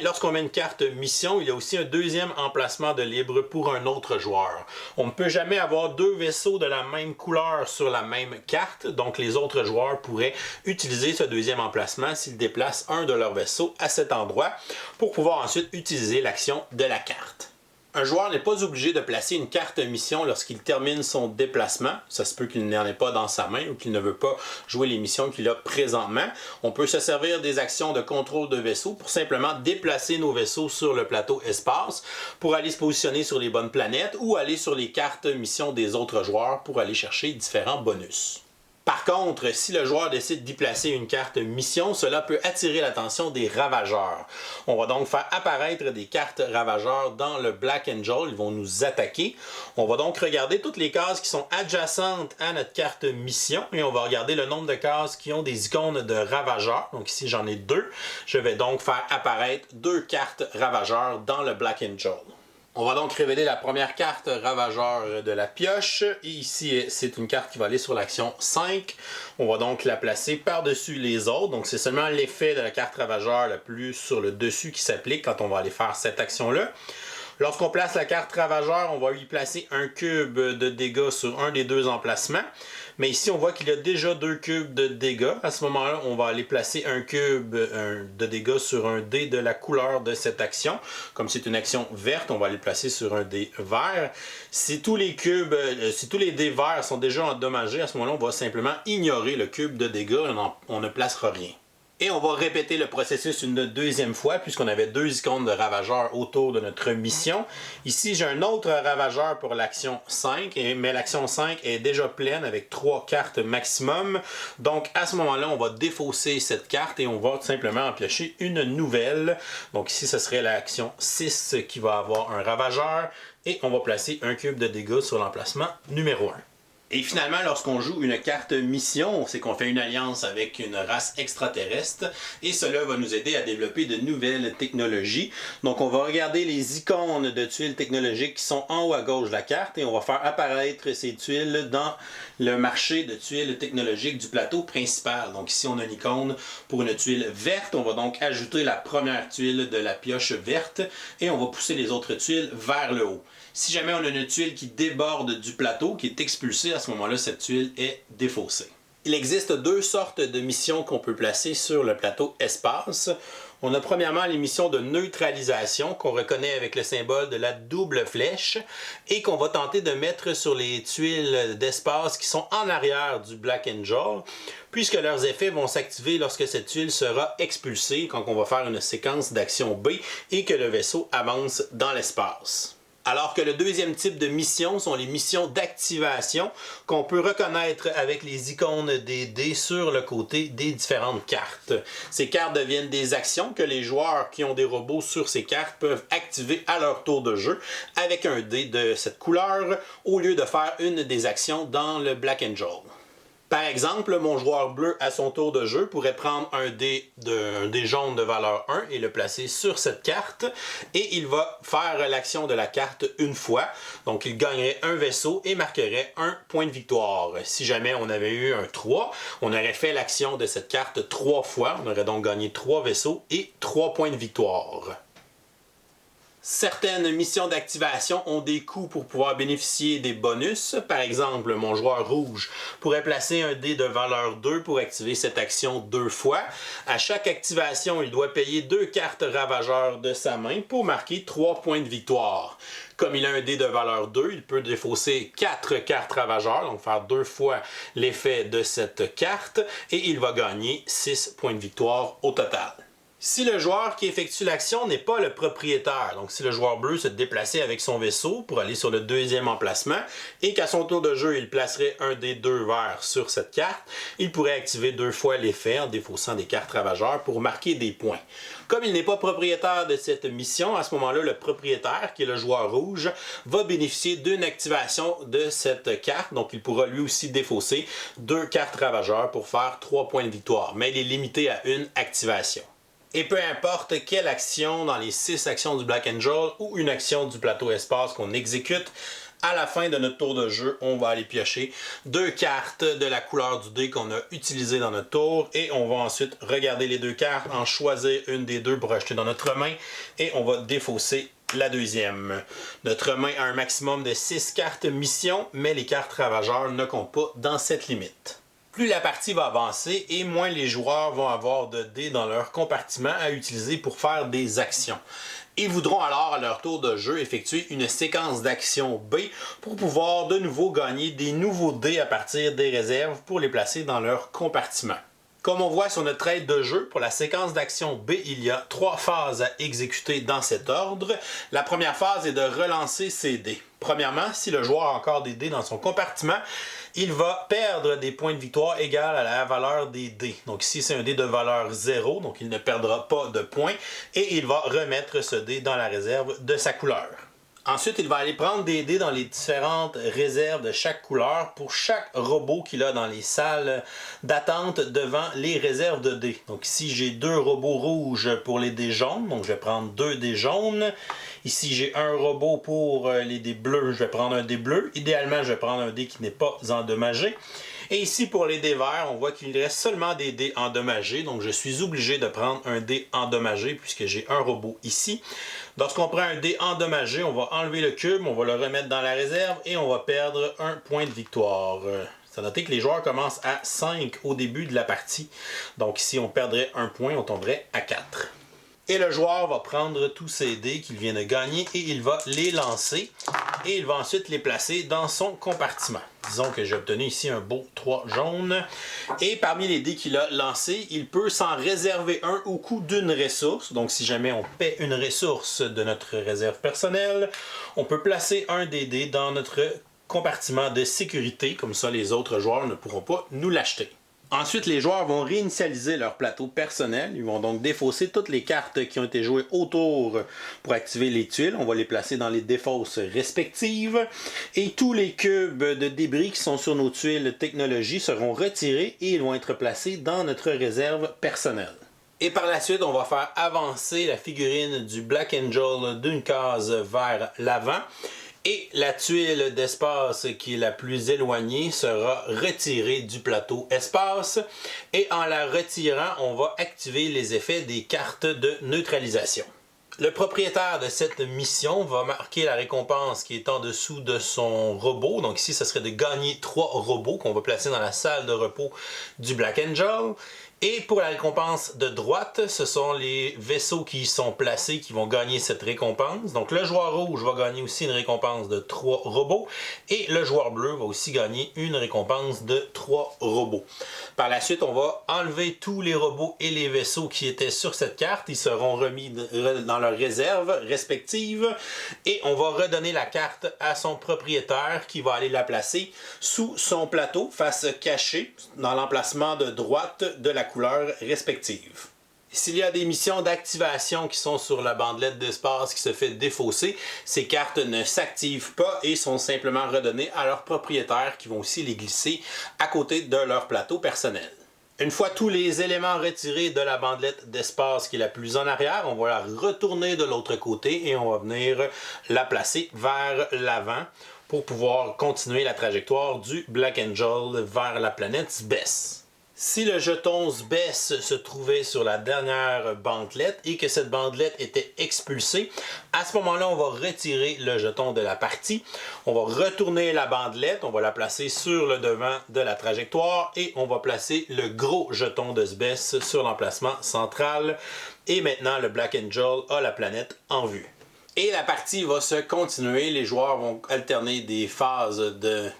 lorsqu'on met une carte mission, il y a aussi un deuxième emplacement de libre pour un autre joueur. On ne peut jamais avoir deux vaisseaux de la même couleur sur la même carte, donc les autres joueurs pourraient utiliser ce deuxième emplacement s'ils déplacent un de leurs vaisseaux à cet endroit pour pouvoir ensuite utiliser l'action de la carte. Un joueur n'est pas obligé de placer une carte mission lorsqu'il termine son déplacement. Ça se peut qu'il n'en ait pas dans sa main ou qu'il ne veut pas jouer les missions qu'il a présentement. On peut se servir des actions de contrôle de vaisseau pour simplement déplacer nos vaisseaux sur le plateau espace pour aller se positionner sur les bonnes planètes ou aller sur les cartes missions des autres joueurs pour aller chercher différents bonus. Par contre, si le joueur décide d'y placer une carte mission, cela peut attirer l'attention des ravageurs. On va donc faire apparaître des cartes ravageurs dans le Black Angel, ils vont nous attaquer. On va donc regarder toutes les cases qui sont adjacentes à notre carte mission et on va regarder le nombre de cases qui ont des icônes de ravageurs. Donc ici j'en ai 2. Je vais donc faire apparaître 2 cartes ravageurs dans le Black Angel. On va donc révéler la première carte ravageur de la pioche. Et ici, c'est une carte qui va aller sur l'action 5. On va donc la placer par-dessus les autres. Donc c'est seulement l'effet de la carte ravageur le plus sur le dessus qui s'applique quand on va aller faire cette action-là. Lorsqu'on place la carte ravageur, on va lui placer un cube de dégâts sur un des 2 emplacements. Mais ici, on voit qu'il y a déjà 2 cubes de dégâts. À ce moment-là, on va aller placer un cube de dégâts sur un dé de la couleur de cette action. Comme c'est une action verte, on va aller le placer sur un dé vert. Si tous les dés verts sont déjà endommagés, à ce moment-là, on va simplement ignorer le cube de dégâts et on ne placera rien. Et on va répéter le processus une deuxième fois puisqu'on avait 2 icônes de ravageurs autour de notre mission. Ici, j'ai un autre ravageur pour l'action 5, mais l'action 5 est déjà pleine avec 3 cartes maximum. Donc à ce moment-là, on va défausser cette carte et on va tout simplement en piocher une nouvelle. Donc ici, ce serait l'action 6 qui va avoir un ravageur et on va placer un cube de dégâts sur l'emplacement numéro 1. Et finalement, lorsqu'on joue une carte mission, c'est qu'on fait une alliance avec une race extraterrestre et cela va nous aider à développer de nouvelles technologies. Donc on va regarder les icônes de tuiles technologiques qui sont en haut à gauche de la carte et on va faire apparaître ces tuiles dans le marché de tuiles technologiques du plateau principal. Donc ici on a une icône pour une tuile verte, on va donc ajouter la première tuile de la pioche verte et on va pousser les autres tuiles vers le haut. Si jamais on a une tuile qui déborde du plateau, qui est expulsée, à ce moment-là, cette tuile est défaussée. Il existe 2 sortes de missions qu'on peut placer sur le plateau espace. On a premièrement les missions de neutralisation qu'on reconnaît avec le symbole de la double flèche et qu'on va tenter de mettre sur les tuiles d'espace qui sont en arrière du Black Angel puisque leurs effets vont s'activer lorsque cette tuile sera expulsée quand on va faire une séquence d'action B et que le vaisseau avance dans l'espace. Alors que le deuxième type de mission sont les missions d'activation qu'on peut reconnaître avec les icônes des dés sur le côté des différentes cartes. Ces cartes deviennent des actions que les joueurs qui ont des robots sur ces cartes peuvent activer à leur tour de jeu avec un dé de cette couleur au lieu de faire une des actions dans le Black Angel. Par exemple, mon joueur bleu à son tour de jeu pourrait prendre un dé jaune de valeur 1 et le placer sur cette carte et il va faire l'action de la carte une fois. Donc il gagnerait un vaisseau et marquerait un point de victoire. Si jamais on avait eu un 3, on aurait fait l'action de cette carte 3 fois. On aurait donc gagné 3 vaisseaux et 3 points de victoire. Certaines missions d'activation ont des coûts pour pouvoir bénéficier des bonus. Par exemple, mon joueur rouge pourrait placer un dé de valeur 2 pour activer cette action 2 fois. À chaque activation, il doit payer 2 cartes ravageurs de sa main pour marquer 3 points de victoire. Comme il a un dé de valeur 2, il peut défausser 4 cartes ravageurs, donc faire 2 fois l'effet de cette carte, et il va gagner 6 points de victoire au total. Si le joueur qui effectue l'action n'est pas le propriétaire, donc si le joueur bleu se déplaçait avec son vaisseau pour aller sur le deuxième emplacement et qu'à son tour de jeu il placerait un des 2 verts sur cette carte, il pourrait activer 2 fois l'effet en défaussant des cartes ravageurs pour marquer des points. Comme il n'est pas propriétaire de cette mission, à ce moment-là, le propriétaire, qui est le joueur rouge, va bénéficier d'une activation de cette carte, donc il pourra lui aussi défausser 2 cartes ravageurs pour faire 3 points de victoire, mais il est limité à une activation. Et peu importe quelle action dans les 6 actions du Black Angel ou une action du plateau espace qu'on exécute, À la fin de notre tour de jeu, on va aller piocher 2 cartes de la couleur du dé qu'on a utilisé dans notre tour et on va ensuite regarder les 2 cartes, en choisir une des 2 pour acheter dans notre main et on va défausser la deuxième. Notre main a un maximum de 6 cartes mission, mais les cartes ravageurs ne comptent pas dans cette limite. Plus la partie va avancer et moins les joueurs vont avoir de dés dans leur compartiment à utiliser pour faire des actions. Ils voudront alors à leur tour de jeu effectuer une séquence d'actions B pour pouvoir de nouveau gagner des nouveaux dés à partir des réserves pour les placer dans leur compartiment. Comme on voit sur notre aide de jeu, pour la séquence d'action B, il y a 3 phases à exécuter dans cet ordre. La première phase est de relancer ses dés. Premièrement, si le joueur a encore des dés dans son compartiment, il va perdre des points de victoire égales à la valeur des dés. Donc ici, c'est un dé de valeur 0, donc il ne perdra pas de points, et il va remettre ce dé dans la réserve de sa couleur. Ensuite, il va aller prendre des dés dans les différentes réserves de chaque couleur pour chaque robot qu'il a dans les salles d'attente devant les réserves de dés. Donc ici, j'ai 2 robots rouges pour les dés jaunes, donc je vais prendre 2 dés jaunes. Ici, j'ai un robot pour les dés bleus, je vais prendre un dé bleu. Idéalement, je vais prendre un dé qui n'est pas endommagé. Et ici, pour les dés verts, on voit qu'il reste seulement des dés endommagés. Donc, je suis obligé de prendre un dé endommagé puisque j'ai un robot ici. Lorsqu'on prend un dé endommagé, on va enlever le cube, on va le remettre dans la réserve et on va perdre un point de victoire. C'est à noter que les joueurs commencent à 5 au début de la partie. Donc, si on perdrait un point, on tomberait à 4. Et le joueur va prendre tous ces dés qu'il vient de gagner et il va les lancer. Et il va ensuite les placer dans son compartiment. Disons que j'ai obtenu ici un beau 3 jaune. Et parmi les dés qu'il a lancés, il peut s'en réserver un au coût d'une ressource. Donc si jamais on paie une ressource de notre réserve personnelle, on peut placer un des dés dans notre compartiment de sécurité. Comme ça, les autres joueurs ne pourront pas nous l'acheter. Ensuite, les joueurs vont réinitialiser leur plateau personnel. Ils vont donc défausser toutes les cartes qui ont été jouées autour pour activer les tuiles. On va les placer dans les défausses respectives. Et tous les cubes de débris qui sont sur nos tuiles technologie seront retirés et ils vont être placés dans notre réserve personnelle. Et par la suite, on va faire avancer la figurine du Black Angel d'une case vers l'avant. Et la tuile d'espace qui est la plus éloignée sera retirée du plateau espace. Et en la retirant, on va activer les effets des cartes de neutralisation. Le propriétaire de cette mission va marquer la récompense qui est en dessous de son robot. Donc ici, ce serait de gagner 3 robots qu'on va placer dans la salle de repos du Black Angel. Et pour la récompense de droite, ce sont les vaisseaux qui y sont placés qui vont gagner cette récompense. Donc le joueur rouge va gagner aussi une récompense de 3 robots. Et le joueur bleu va aussi gagner une récompense de 3 robots. Par la suite, on va enlever tous les robots et les vaisseaux qui étaient sur cette carte. Ils seront remis dans leurs réserves respectives. Et on va redonner la carte à son propriétaire qui va aller la placer sous son plateau, face cachée, dans l'emplacement de droite de la couleur respective. S'il y a des missions d'activation qui sont sur la bandelette d'espace qui se fait défausser, ces cartes ne s'activent pas et sont simplement redonnées à leurs propriétaires qui vont aussi les glisser à côté de leur plateau personnel. Une fois tous les éléments retirés de la bandelette d'espace qui est la plus en arrière, on va la retourner de l'autre côté et on va venir la placer vers l'avant pour pouvoir continuer la trajectoire du Black Angel vers la planète Sbes. Si le jeton Sbes se trouvait sur la dernière bandelette et que cette bandelette était expulsée, à ce moment-là, on va retirer le jeton de la partie. On va retourner la bandelette, on va la placer sur le devant de la trajectoire et on va placer le gros jeton de Sbes sur l'emplacement central. Et maintenant, le Black Angel a la planète en vue. Et la partie va se continuer. Les joueurs vont alterner des phases de...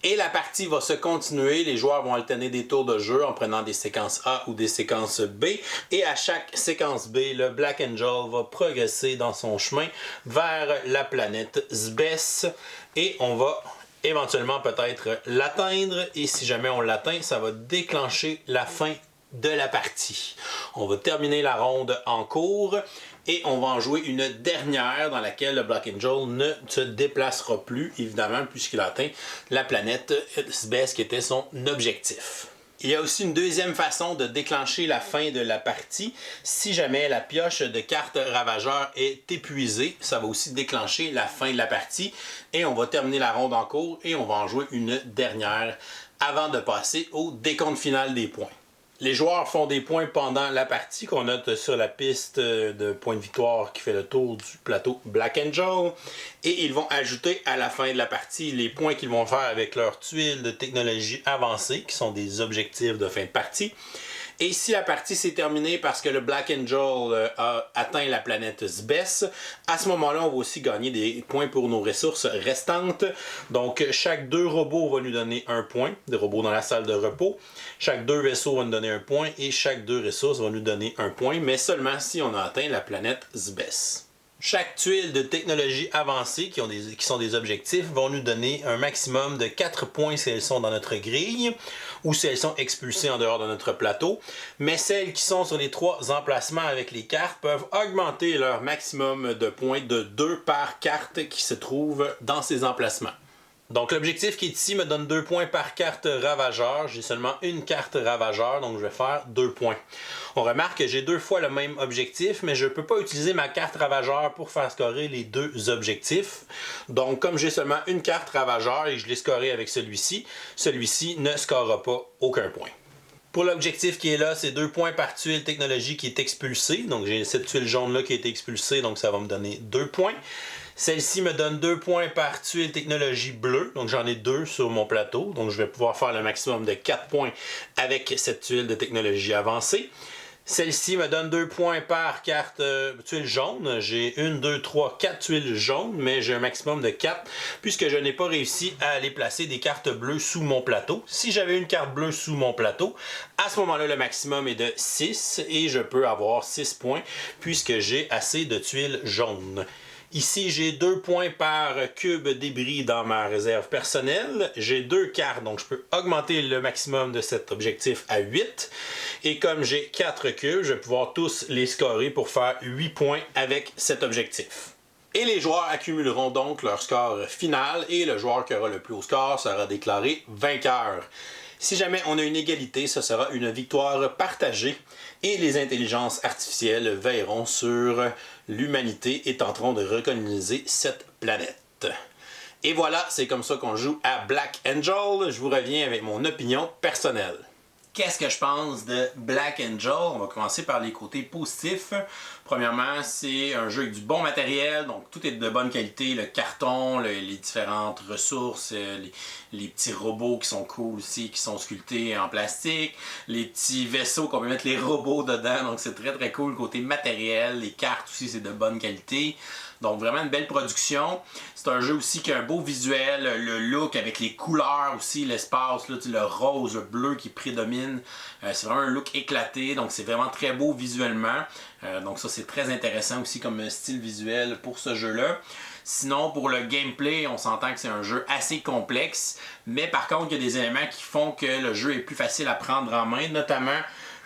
Et la partie va se continuer, les joueurs vont alterner des tours de jeu en prenant des séquences A ou des séquences B. Et à chaque séquence B, le Black Angel va progresser dans son chemin vers la planète Sbes. Et on va éventuellement peut-être l'atteindre. Et si jamais on l'atteint, ça va déclencher la fin de la partie. On va terminer la ronde en cours. Et on va en jouer une dernière dans laquelle le Black Angel ne se déplacera plus, évidemment, puisqu'il a atteint la planète Sbes qui était son objectif. Il y a aussi une deuxième façon de déclencher la fin de la partie. Si jamais la pioche de cartes ravageur est épuisée, ça va aussi déclencher la fin de la partie. Et on va terminer la ronde en cours et on va en jouer une dernière avant de passer au décompte final des points. Les joueurs font des points pendant la partie qu'on note sur la piste de points de victoire qui fait le tour du plateau Black Angel. Et ils vont ajouter à la fin de la partie les points qu'ils vont faire avec leurs tuiles de technologie avancée, qui sont des objectifs de fin de partie. Et si la partie s'est terminée parce que le Black Angel a atteint la planète Sbes, à ce moment-là, on va aussi gagner des points pour nos ressources restantes. Donc, chaque 2 robots va nous donner 1 point, des robots dans la salle de repos. Chaque 2 vaisseaux va nous donner 1 point et chaque 2 ressources va nous donner 1 point, mais seulement si on a atteint la planète Sbes. Chaque tuile de technologie avancée qui sont des objectifs vont nous donner un maximum de 4 points si elles sont dans notre grille ou si elles sont expulsées en dehors de notre plateau. Mais celles qui sont sur les 3 emplacements avec les cartes peuvent augmenter leur maximum de points de 2 par carte qui se trouve dans ces emplacements. Donc l'objectif qui est ici me donne 2 points par carte ravageur. J'ai seulement une carte ravageur, donc je vais faire 2 points. On remarque que j'ai 2 fois le même objectif, mais je ne peux pas utiliser ma carte ravageur pour faire scorer les 2 objectifs. Donc comme j'ai seulement une carte ravageur et je l'ai scoré avec celui-ci ne scorera pas aucun point. Pour l'objectif qui est là, c'est 2 points par tuile technologie qui est expulsée. Donc j'ai cette tuile jaune-là qui a été expulsée, donc ça va me donner 2 points. Celle-ci me donne 2 points par tuile technologie bleue, donc j'en ai 2 sur mon plateau, donc je vais pouvoir faire le maximum de 4 points avec cette tuile de technologie avancée. Celle-ci me donne 2 points par carte tuile jaune. J'ai 1, 2, 3, 4 tuiles jaunes, mais j'ai un maximum de 4 puisque je n'ai pas réussi à aller placer des cartes bleues sous mon plateau. Si j'avais une carte bleue sous mon plateau, à ce moment-là, le maximum est de 6 et je peux avoir 6 points puisque j'ai assez de tuiles jaunes. Ici, j'ai 2 points par cube débris dans ma réserve personnelle. J'ai 2 cartes, donc je peux augmenter le maximum de cet objectif à 8. Et comme j'ai 4 cubes, je vais pouvoir tous les scorer pour faire 8 points avec cet objectif. Et les joueurs accumuleront donc leur score final et le joueur qui aura le plus haut score sera déclaré vainqueur. Si jamais on a une égalité, ce sera une victoire partagée et les intelligences artificielles veilleront sur l'humanité et tenteront de recoloniser cette planète. Et voilà, c'est comme ça qu'on joue à Black Angel. Je vous reviens avec mon opinion personnelle. Qu'est-ce que je pense de Black Angel? On va commencer par les côtés positifs. Premièrement, c'est un jeu avec du bon matériel, donc tout est de bonne qualité. Le carton, les différentes ressources, les petits robots qui sont cool aussi, qui sont sculptés en plastique, les petits vaisseaux qu'on peut mettre les robots dedans, donc c'est très très cool. Côté matériel, les cartes aussi, c'est de bonne qualité. Donc vraiment une belle production. C'est un jeu aussi qui a un beau visuel, le look avec les couleurs aussi, l'espace, là, le rose, le bleu qui prédomine. C'est vraiment un look éclaté, donc c'est vraiment très beau visuellement. Donc ça c'est très intéressant aussi comme style visuel pour ce jeu-là. Sinon, pour le gameplay, on s'entend que c'est un jeu assez complexe, mais par contre, il y a des éléments qui font que le jeu est plus facile à prendre en main, notamment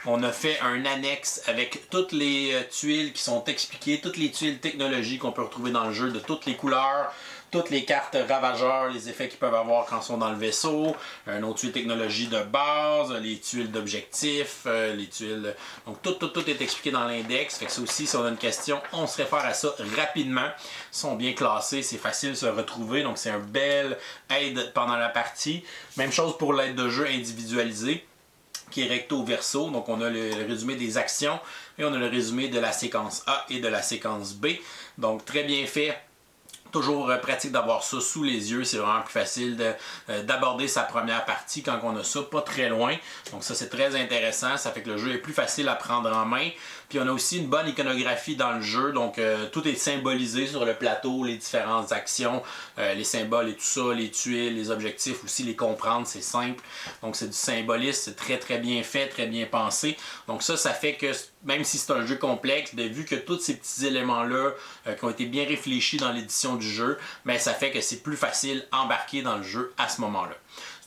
on a fait un annexe avec toutes les tuiles qui sont expliquées, toutes les tuiles technologiques qu'on peut retrouver dans le jeu, de toutes les couleurs, toutes les cartes ravageurs, les effets qu'ils peuvent avoir quand ils sont dans le vaisseau, nos tuiles technologie de base, les tuiles d'objectifs, les tuiles... Donc tout est expliqué dans l'index, fait que ça aussi, si on a une question, on se réfère à ça rapidement. Ils sont bien classés, c'est facile de se retrouver, donc c'est un bel aide pendant la partie. Même chose pour l'aide de jeu individualisée, qui est recto verso, donc on a le résumé des actions et on a le résumé de la séquence A et de la séquence B, donc très bien fait. Toujours pratique d'avoir ça sous les yeux, c'est vraiment plus facile d'aborder sa première partie quand on a ça pas très loin. Donc ça c'est très intéressant, ça fait que le jeu est plus facile à prendre en main. Puis on a aussi une bonne iconographie dans le jeu, donc tout est symbolisé sur le plateau, les différentes actions, les symboles et tout ça, les tuiles, les objectifs aussi, les comprendre, c'est simple. Donc c'est du symbolisme, c'est très très bien fait, très bien pensé. Donc ça fait que même si c'est un jeu complexe, vu que tous ces petits éléments-là qui ont été bien réfléchis dans l'édition du jeu, mais ça fait que c'est plus facile d'embarquer dans le jeu à ce moment-là.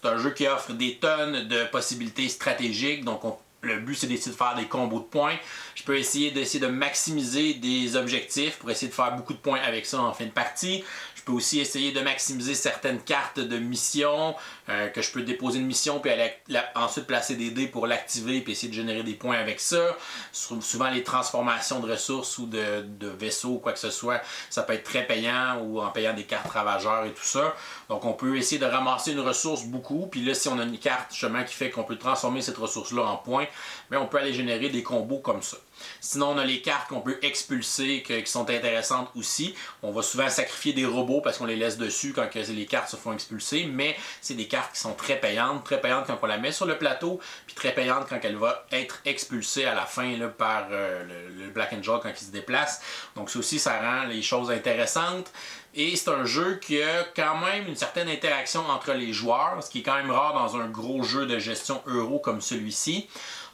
C'est un jeu qui offre des tonnes de possibilités stratégiques, donc le but c'est d'essayer de faire des combos de points. Je peux essayer de maximiser des objectifs pour essayer de faire beaucoup de points avec ça en fin de partie. Je peux aussi essayer de maximiser certaines cartes de mission, que je peux déposer une mission puis aller ensuite placer des dés pour l'activer puis essayer de générer des points avec ça. Souvent les transformations de ressources ou de vaisseaux ou quoi que ce soit, ça peut être très payant ou en payant des cartes ravageurs et tout ça. Donc on peut essayer de ramasser une ressource beaucoup, puis là si on a une carte justement qui fait qu'on peut transformer cette ressource-là en points, bien, on peut aller générer des combos comme ça. Sinon, on a les cartes qu'on peut expulser qui sont intéressantes aussi. On va souvent sacrifier des robots parce qu'on les laisse dessus quand les cartes se font expulser, mais c'est des cartes qui sont très payantes quand on la met sur le plateau, puis très payantes quand elle va être expulsée à la fin là, par le Black Angel quand il se déplace. Donc ça aussi, ça rend les choses intéressantes. Et c'est un jeu qui a quand même une certaine interaction entre les joueurs, ce qui est quand même rare dans un gros jeu de gestion euro comme celui-ci.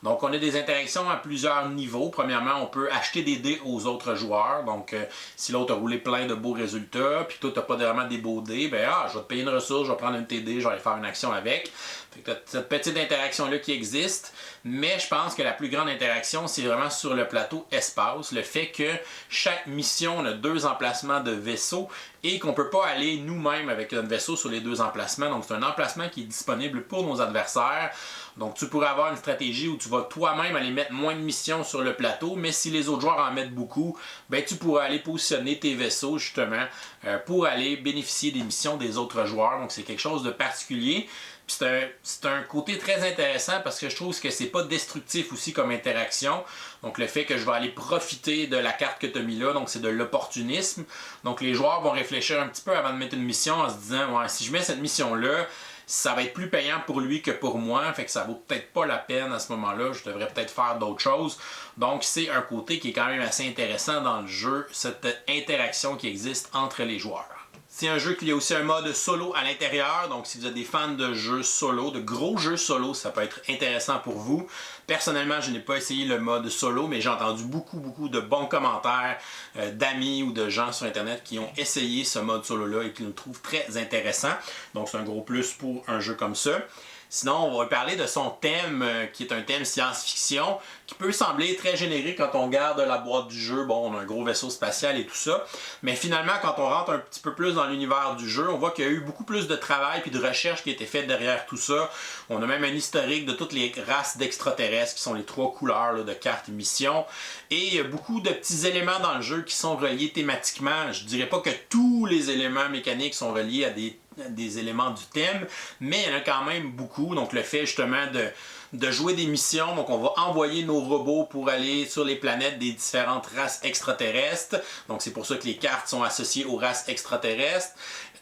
Donc on a des interactions à plusieurs niveaux. Premièrement, on peut acheter des dés aux autres joueurs. Donc si l'autre a roulé plein de beaux résultats, puis toi tu n'as pas vraiment des beaux dés, ben je vais te payer une ressource, je vais prendre une de tes dés, je vais aller faire une action avec. Fait que tu as cette petite interaction-là qui existe, mais je pense que la plus grande interaction, c'est vraiment sur le plateau espace. Le fait que chaque mission, on a 2 emplacements de vaisseaux et qu'on ne peut pas aller nous-mêmes avec un vaisseau sur les 2 emplacements. Donc c'est un emplacement qui est disponible pour nos adversaires. Donc tu pourrais avoir une stratégie où tu vas toi-même aller mettre moins de missions sur le plateau, mais si les autres joueurs en mettent beaucoup, ben tu pourras aller positionner tes vaisseaux justement pour aller bénéficier des missions des autres joueurs. Donc c'est quelque chose de particulier. C'est un côté très intéressant parce que je trouve que c'est pas destructif aussi comme interaction. Donc le fait que je vais aller profiter de la carte que tu as mis là, donc c'est de l'opportunisme. Donc les joueurs vont réfléchir un petit peu avant de mettre une mission en se disant ouais, si je mets cette mission-là, ça va être plus payant pour lui que pour moi, fait que ça vaut peut-être pas la peine à ce moment-là, je devrais peut-être faire d'autres choses. Donc c'est un côté qui est quand même assez intéressant dans le jeu, cette interaction qui existe entre les joueurs. C'est un jeu qui a aussi un mode solo à l'intérieur, donc si vous êtes des fans de jeux solo, de gros jeux solo, ça peut être intéressant pour vous. Personnellement, je n'ai pas essayé le mode solo, mais j'ai entendu beaucoup de bons commentaires d'amis ou de gens sur Internet qui ont essayé ce mode solo-là et qui le trouvent très intéressant. Donc c'est un gros plus pour un jeu comme ça. Sinon, on va parler de son thème, qui est un thème science-fiction, qui peut sembler très générique quand on regarde la boîte du jeu. Bon, on a un gros vaisseau spatial et tout ça. Mais finalement, quand on rentre un petit peu plus dans l'univers du jeu, on voit qu'il y a eu beaucoup plus de travail et de recherche qui a été faite derrière tout ça. On a même un historique de toutes les races d'extraterrestres, qui sont les 3 couleurs là, de cartes mission. Et il y a beaucoup de petits éléments dans le jeu qui sont reliés thématiquement. Je dirais pas que tous les éléments mécaniques sont reliés à des éléments du thème, mais il y en a quand même beaucoup. Donc le fait justement de jouer des missions, donc on va envoyer nos robots pour aller sur les planètes des différentes races extraterrestres. Donc c'est pour ça que les cartes sont associées aux races extraterrestres.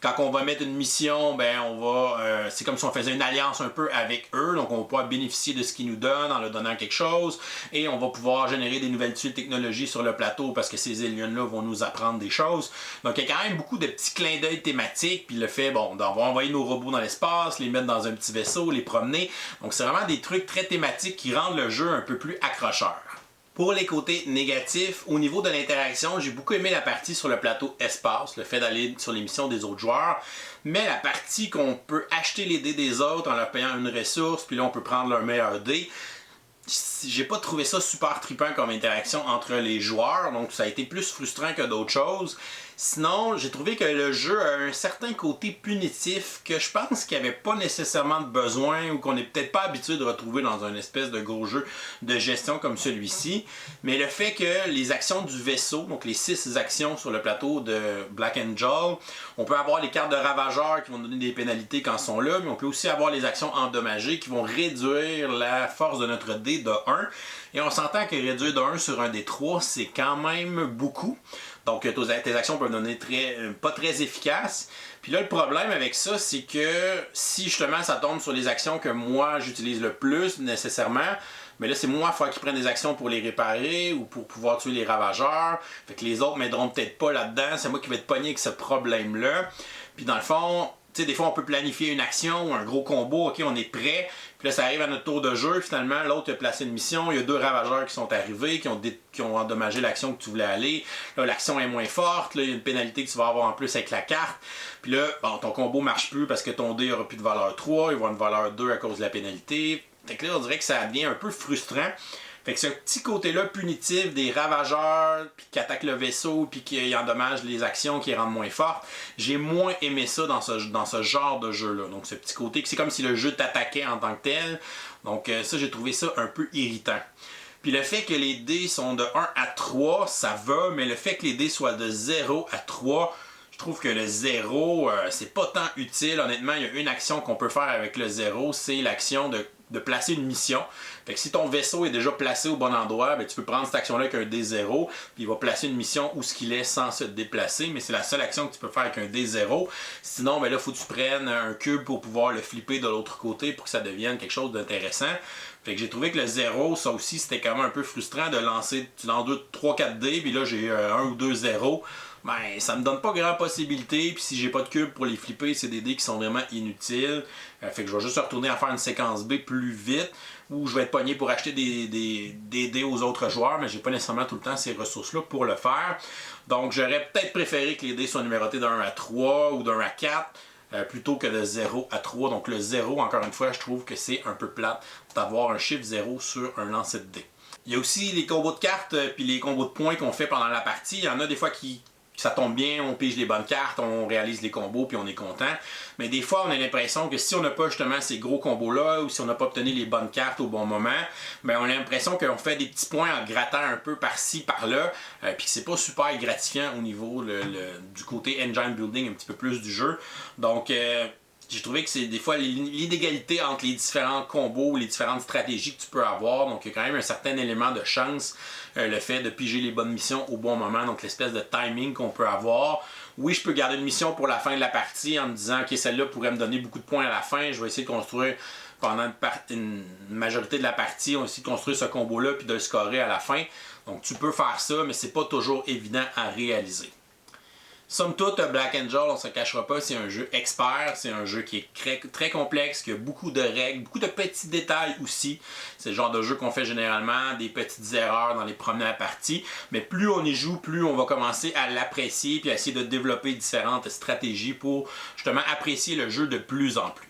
Quand on va mettre une mission, ben on va, c'est comme si on faisait une alliance un peu avec eux, donc on va pouvoir bénéficier de ce qu'ils nous donnent en leur donnant quelque chose, et on va pouvoir générer des nouvelles technologies sur le plateau parce que ces aliens-là vont nous apprendre des choses. Donc il y a quand même beaucoup de petits clins d'œil thématiques, puis le fait, bon, on va envoyer nos robots dans l'espace, les mettre dans un petit vaisseau, les promener. Donc c'est vraiment des trucs très thématiques qui rendent le jeu un peu plus accrocheur. Pour les côtés négatifs, au niveau de l'interaction, j'ai beaucoup aimé la partie sur le plateau espace, le fait d'aller sur les missions des autres joueurs, mais la partie qu'on peut acheter les dés des autres en leur payant une ressource, puis là on peut prendre leur meilleur dé, j'ai pas trouvé ça super trippant comme interaction entre les joueurs, donc ça a été plus frustrant que d'autres choses. Sinon, j'ai trouvé que le jeu a un certain côté punitif que je pense qu'il n'y avait pas nécessairement de besoin ou qu'on n'est peut-être pas habitué de retrouver dans un espèce de gros jeu de gestion comme celui-ci. Mais le fait que les actions du vaisseau, donc les 6 actions sur le plateau de Black Angel, on peut avoir les cartes de ravageurs qui vont donner des pénalités quand elles sont là, mais on peut aussi avoir les actions endommagées qui vont réduire la force de notre dé de 1. Et on s'entend que réduire de 1 sur un des 3, c'est quand même beaucoup. Donc tes actions peuvent donner pas très efficaces. Puis là, le problème avec ça, c'est que si justement ça tombe sur les actions que moi j'utilise le plus nécessairement, mais là c'est moi il faut qu'ils prennent des actions pour les réparer ou pour pouvoir tuer les ravageurs. Fait que les autres m'aideront peut-être pas là-dedans. C'est moi qui vais être pogné avec ce problème-là. Puis dans le fond, tu sais, des fois on peut planifier une action ou un gros combo, ok, on est prêt. Puis là, ça arrive à notre tour de jeu. Finalement, l'autre a placé une mission. Il y a 2 ravageurs qui sont arrivés, qui ont endommagé l'action que tu voulais aller. Là, l'action est moins forte. Là, il y a une pénalité que tu vas avoir en plus avec la carte. Puis là, bon, ton combo marche plus parce que ton dé n'aura plus de valeur 3. Il va avoir une valeur 2 à cause de la pénalité. Fait que là, on dirait que ça devient un peu frustrant. Fait que ce petit côté-là punitif des ravageurs, puis qui attaquent le vaisseau, puis qui endommagent les actions, qui les rendent moins fortes, j'ai moins aimé ça dans ce genre de jeu-là. Donc ce petit côté, c'est comme si le jeu t'attaquait en tant que tel. Donc ça, j'ai trouvé ça un peu irritant. Puis le fait que les dés sont de 1 à 3, ça va, mais le fait que les dés soient de 0 à 3, je trouve que le 0, c'est pas tant utile. Honnêtement, il y a une action qu'on peut faire avec le 0, c'est l'action de placer une mission. Fait que si ton vaisseau est déjà placé au bon endroit, ben, tu peux prendre cette action-là avec un D0, puis il va placer une mission où ce qu'il est sans se déplacer, mais c'est la seule action que tu peux faire avec un D0. Sinon, ben là, il faut que tu prennes un cube pour pouvoir le flipper de l'autre côté pour que ça devienne quelque chose d'intéressant. Fait que j'ai trouvé que le 0, ça aussi, c'était quand même un peu frustrant de lancer, tu lances 3-4 dés, puis là, j'ai 1 ou 2 0. Ben, ça me donne pas grand possibilité, puis si j'ai pas de cube pour les flipper, c'est des dés qui sont vraiment inutiles. Fait que je vais juste retourner à faire une séquence B plus vite, où je vais être pogné pour acheter des dés aux autres joueurs, mais j'ai pas nécessairement tout le temps ces ressources-là pour le faire. Donc j'aurais peut-être préféré que les dés soient numérotés de 1 à 3 ou de 1 à 4, plutôt que de 0 à 3. Donc le 0, encore une fois, je trouve que c'est un peu plate d'avoir un chiffre 0 sur un lancer de dés. Il y a aussi les combos de cartes puis les combos de points qu'on fait pendant la partie. Il y en a des fois qui ça tombe bien, on pige les bonnes cartes, on réalise les combos puis on est content. Mais des fois, on a l'impression que si on n'a pas justement ces gros combos-là ou si on n'a pas obtenu les bonnes cartes au bon moment, ben on a l'impression qu'on fait des petits points en grattant un peu par-ci, par-là, puis que c'est pas super gratifiant au niveau du côté engine building un petit peu plus du jeu. Donc, j'ai trouvé que c'est des fois l'inégalité entre les différents combos, les différentes stratégies que tu peux avoir. Donc, il y a quand même un certain élément de chance, le fait de piger les bonnes missions au bon moment. Donc, l'espèce de timing qu'on peut avoir. Oui, je peux garder une mission pour la fin de la partie en me disant, OK, celle-là pourrait me donner beaucoup de points à la fin. Je vais essayer de construire pendant une majorité de la partie, on va essayer de construire ce combo-là puis de le scorer à la fin. Donc, tu peux faire ça, mais c'est pas toujours évident à réaliser. Somme toute, Black Angel, on ne se cachera pas, c'est un jeu expert, c'est un jeu qui est très, très complexe, qui a beaucoup de règles, beaucoup de petits détails aussi. C'est le genre de jeu qu'on fait généralement, des petites erreurs dans les premières parties, mais plus on y joue, plus on va commencer à l'apprécier puis à essayer de développer différentes stratégies pour justement apprécier le jeu de plus en plus.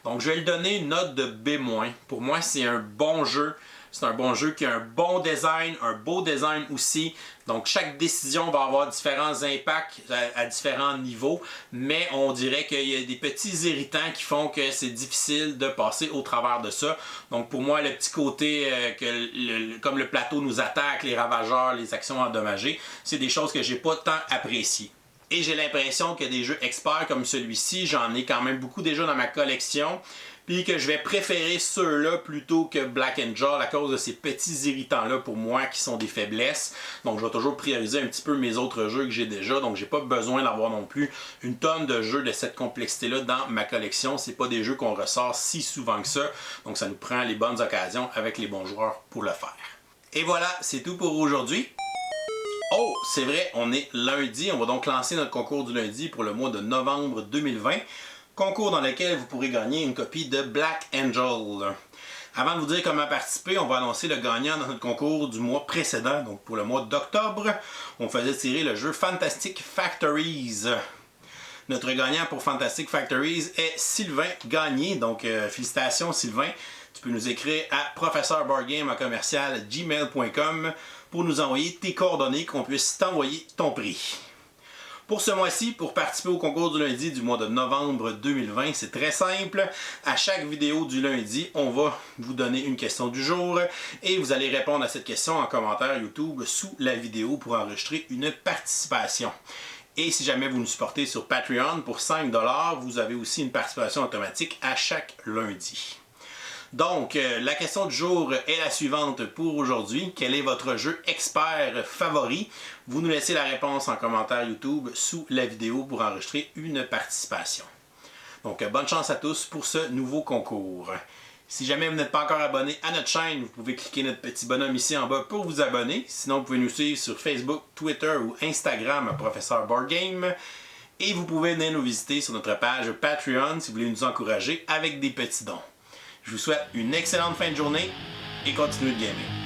Donc je vais lui donner une note de B-. Pour moi, c'est un bon jeu. C'est un bon jeu qui a un bon design, un beau design aussi. Donc chaque décision va avoir différents impacts à différents niveaux, mais on dirait qu'il y a des petits irritants qui font que c'est difficile de passer au travers de ça. Donc pour moi, le petit côté comme le plateau nous attaque, les ravageurs, les actions endommagées, c'est des choses que j'ai pas tant appréciées. Et j'ai l'impression que des jeux experts comme celui-ci, j'en ai quand même beaucoup déjà dans ma collection. Puis que je vais préférer ceux-là plutôt que Black Angel à cause de ces petits irritants-là pour moi qui sont des faiblesses. Donc je vais toujours prioriser un petit peu mes autres jeux que j'ai déjà. Donc j'ai pas besoin d'avoir non plus une tonne de jeux de cette complexité-là dans ma collection. C'est pas des jeux qu'on ressort si souvent que ça. Donc ça nous prend les bonnes occasions avec les bons joueurs pour le faire. Et voilà, c'est tout pour aujourd'hui. Oh, c'est vrai, on est lundi. On va donc lancer notre concours du lundi pour le mois de novembre 2020. Concours dans lequel vous pourrez gagner une copie de Black Angel. Avant de vous dire comment participer, on va annoncer le gagnant dans notre concours du mois précédent, donc pour le mois d'octobre. On faisait tirer le jeu Fantastic Factories. Notre gagnant pour Fantastic Factories est Sylvain Gagné, donc félicitations Sylvain. Tu peux nous écrire à professeurboardgame@gmail.com pour nous envoyer tes coordonnées, qu'on puisse t'envoyer ton prix. Pour ce mois-ci, pour participer au concours du lundi du mois de novembre 2020, c'est très simple. À chaque vidéo du lundi, on va vous donner une question du jour et vous allez répondre à cette question en commentaire YouTube sous la vidéo pour enregistrer une participation. Et si jamais vous nous supportez sur Patreon pour 5$, vous avez aussi une participation automatique à chaque lundi. Donc, la question du jour est la suivante pour aujourd'hui. Quel est votre jeu expert favori? Vous nous laissez la réponse en commentaire YouTube sous la vidéo pour enregistrer une participation. Donc, bonne chance à tous pour ce nouveau concours. Si jamais vous n'êtes pas encore abonné à notre chaîne, vous pouvez cliquer notre petit bonhomme ici en bas pour vous abonner. Sinon, vous pouvez nous suivre sur Facebook, Twitter ou Instagram à Professeur Board Game. Et vous pouvez venir nous visiter sur notre page Patreon si vous voulez nous encourager avec des petits dons. Je vous souhaite une excellente fin de journée et continuez de gamer.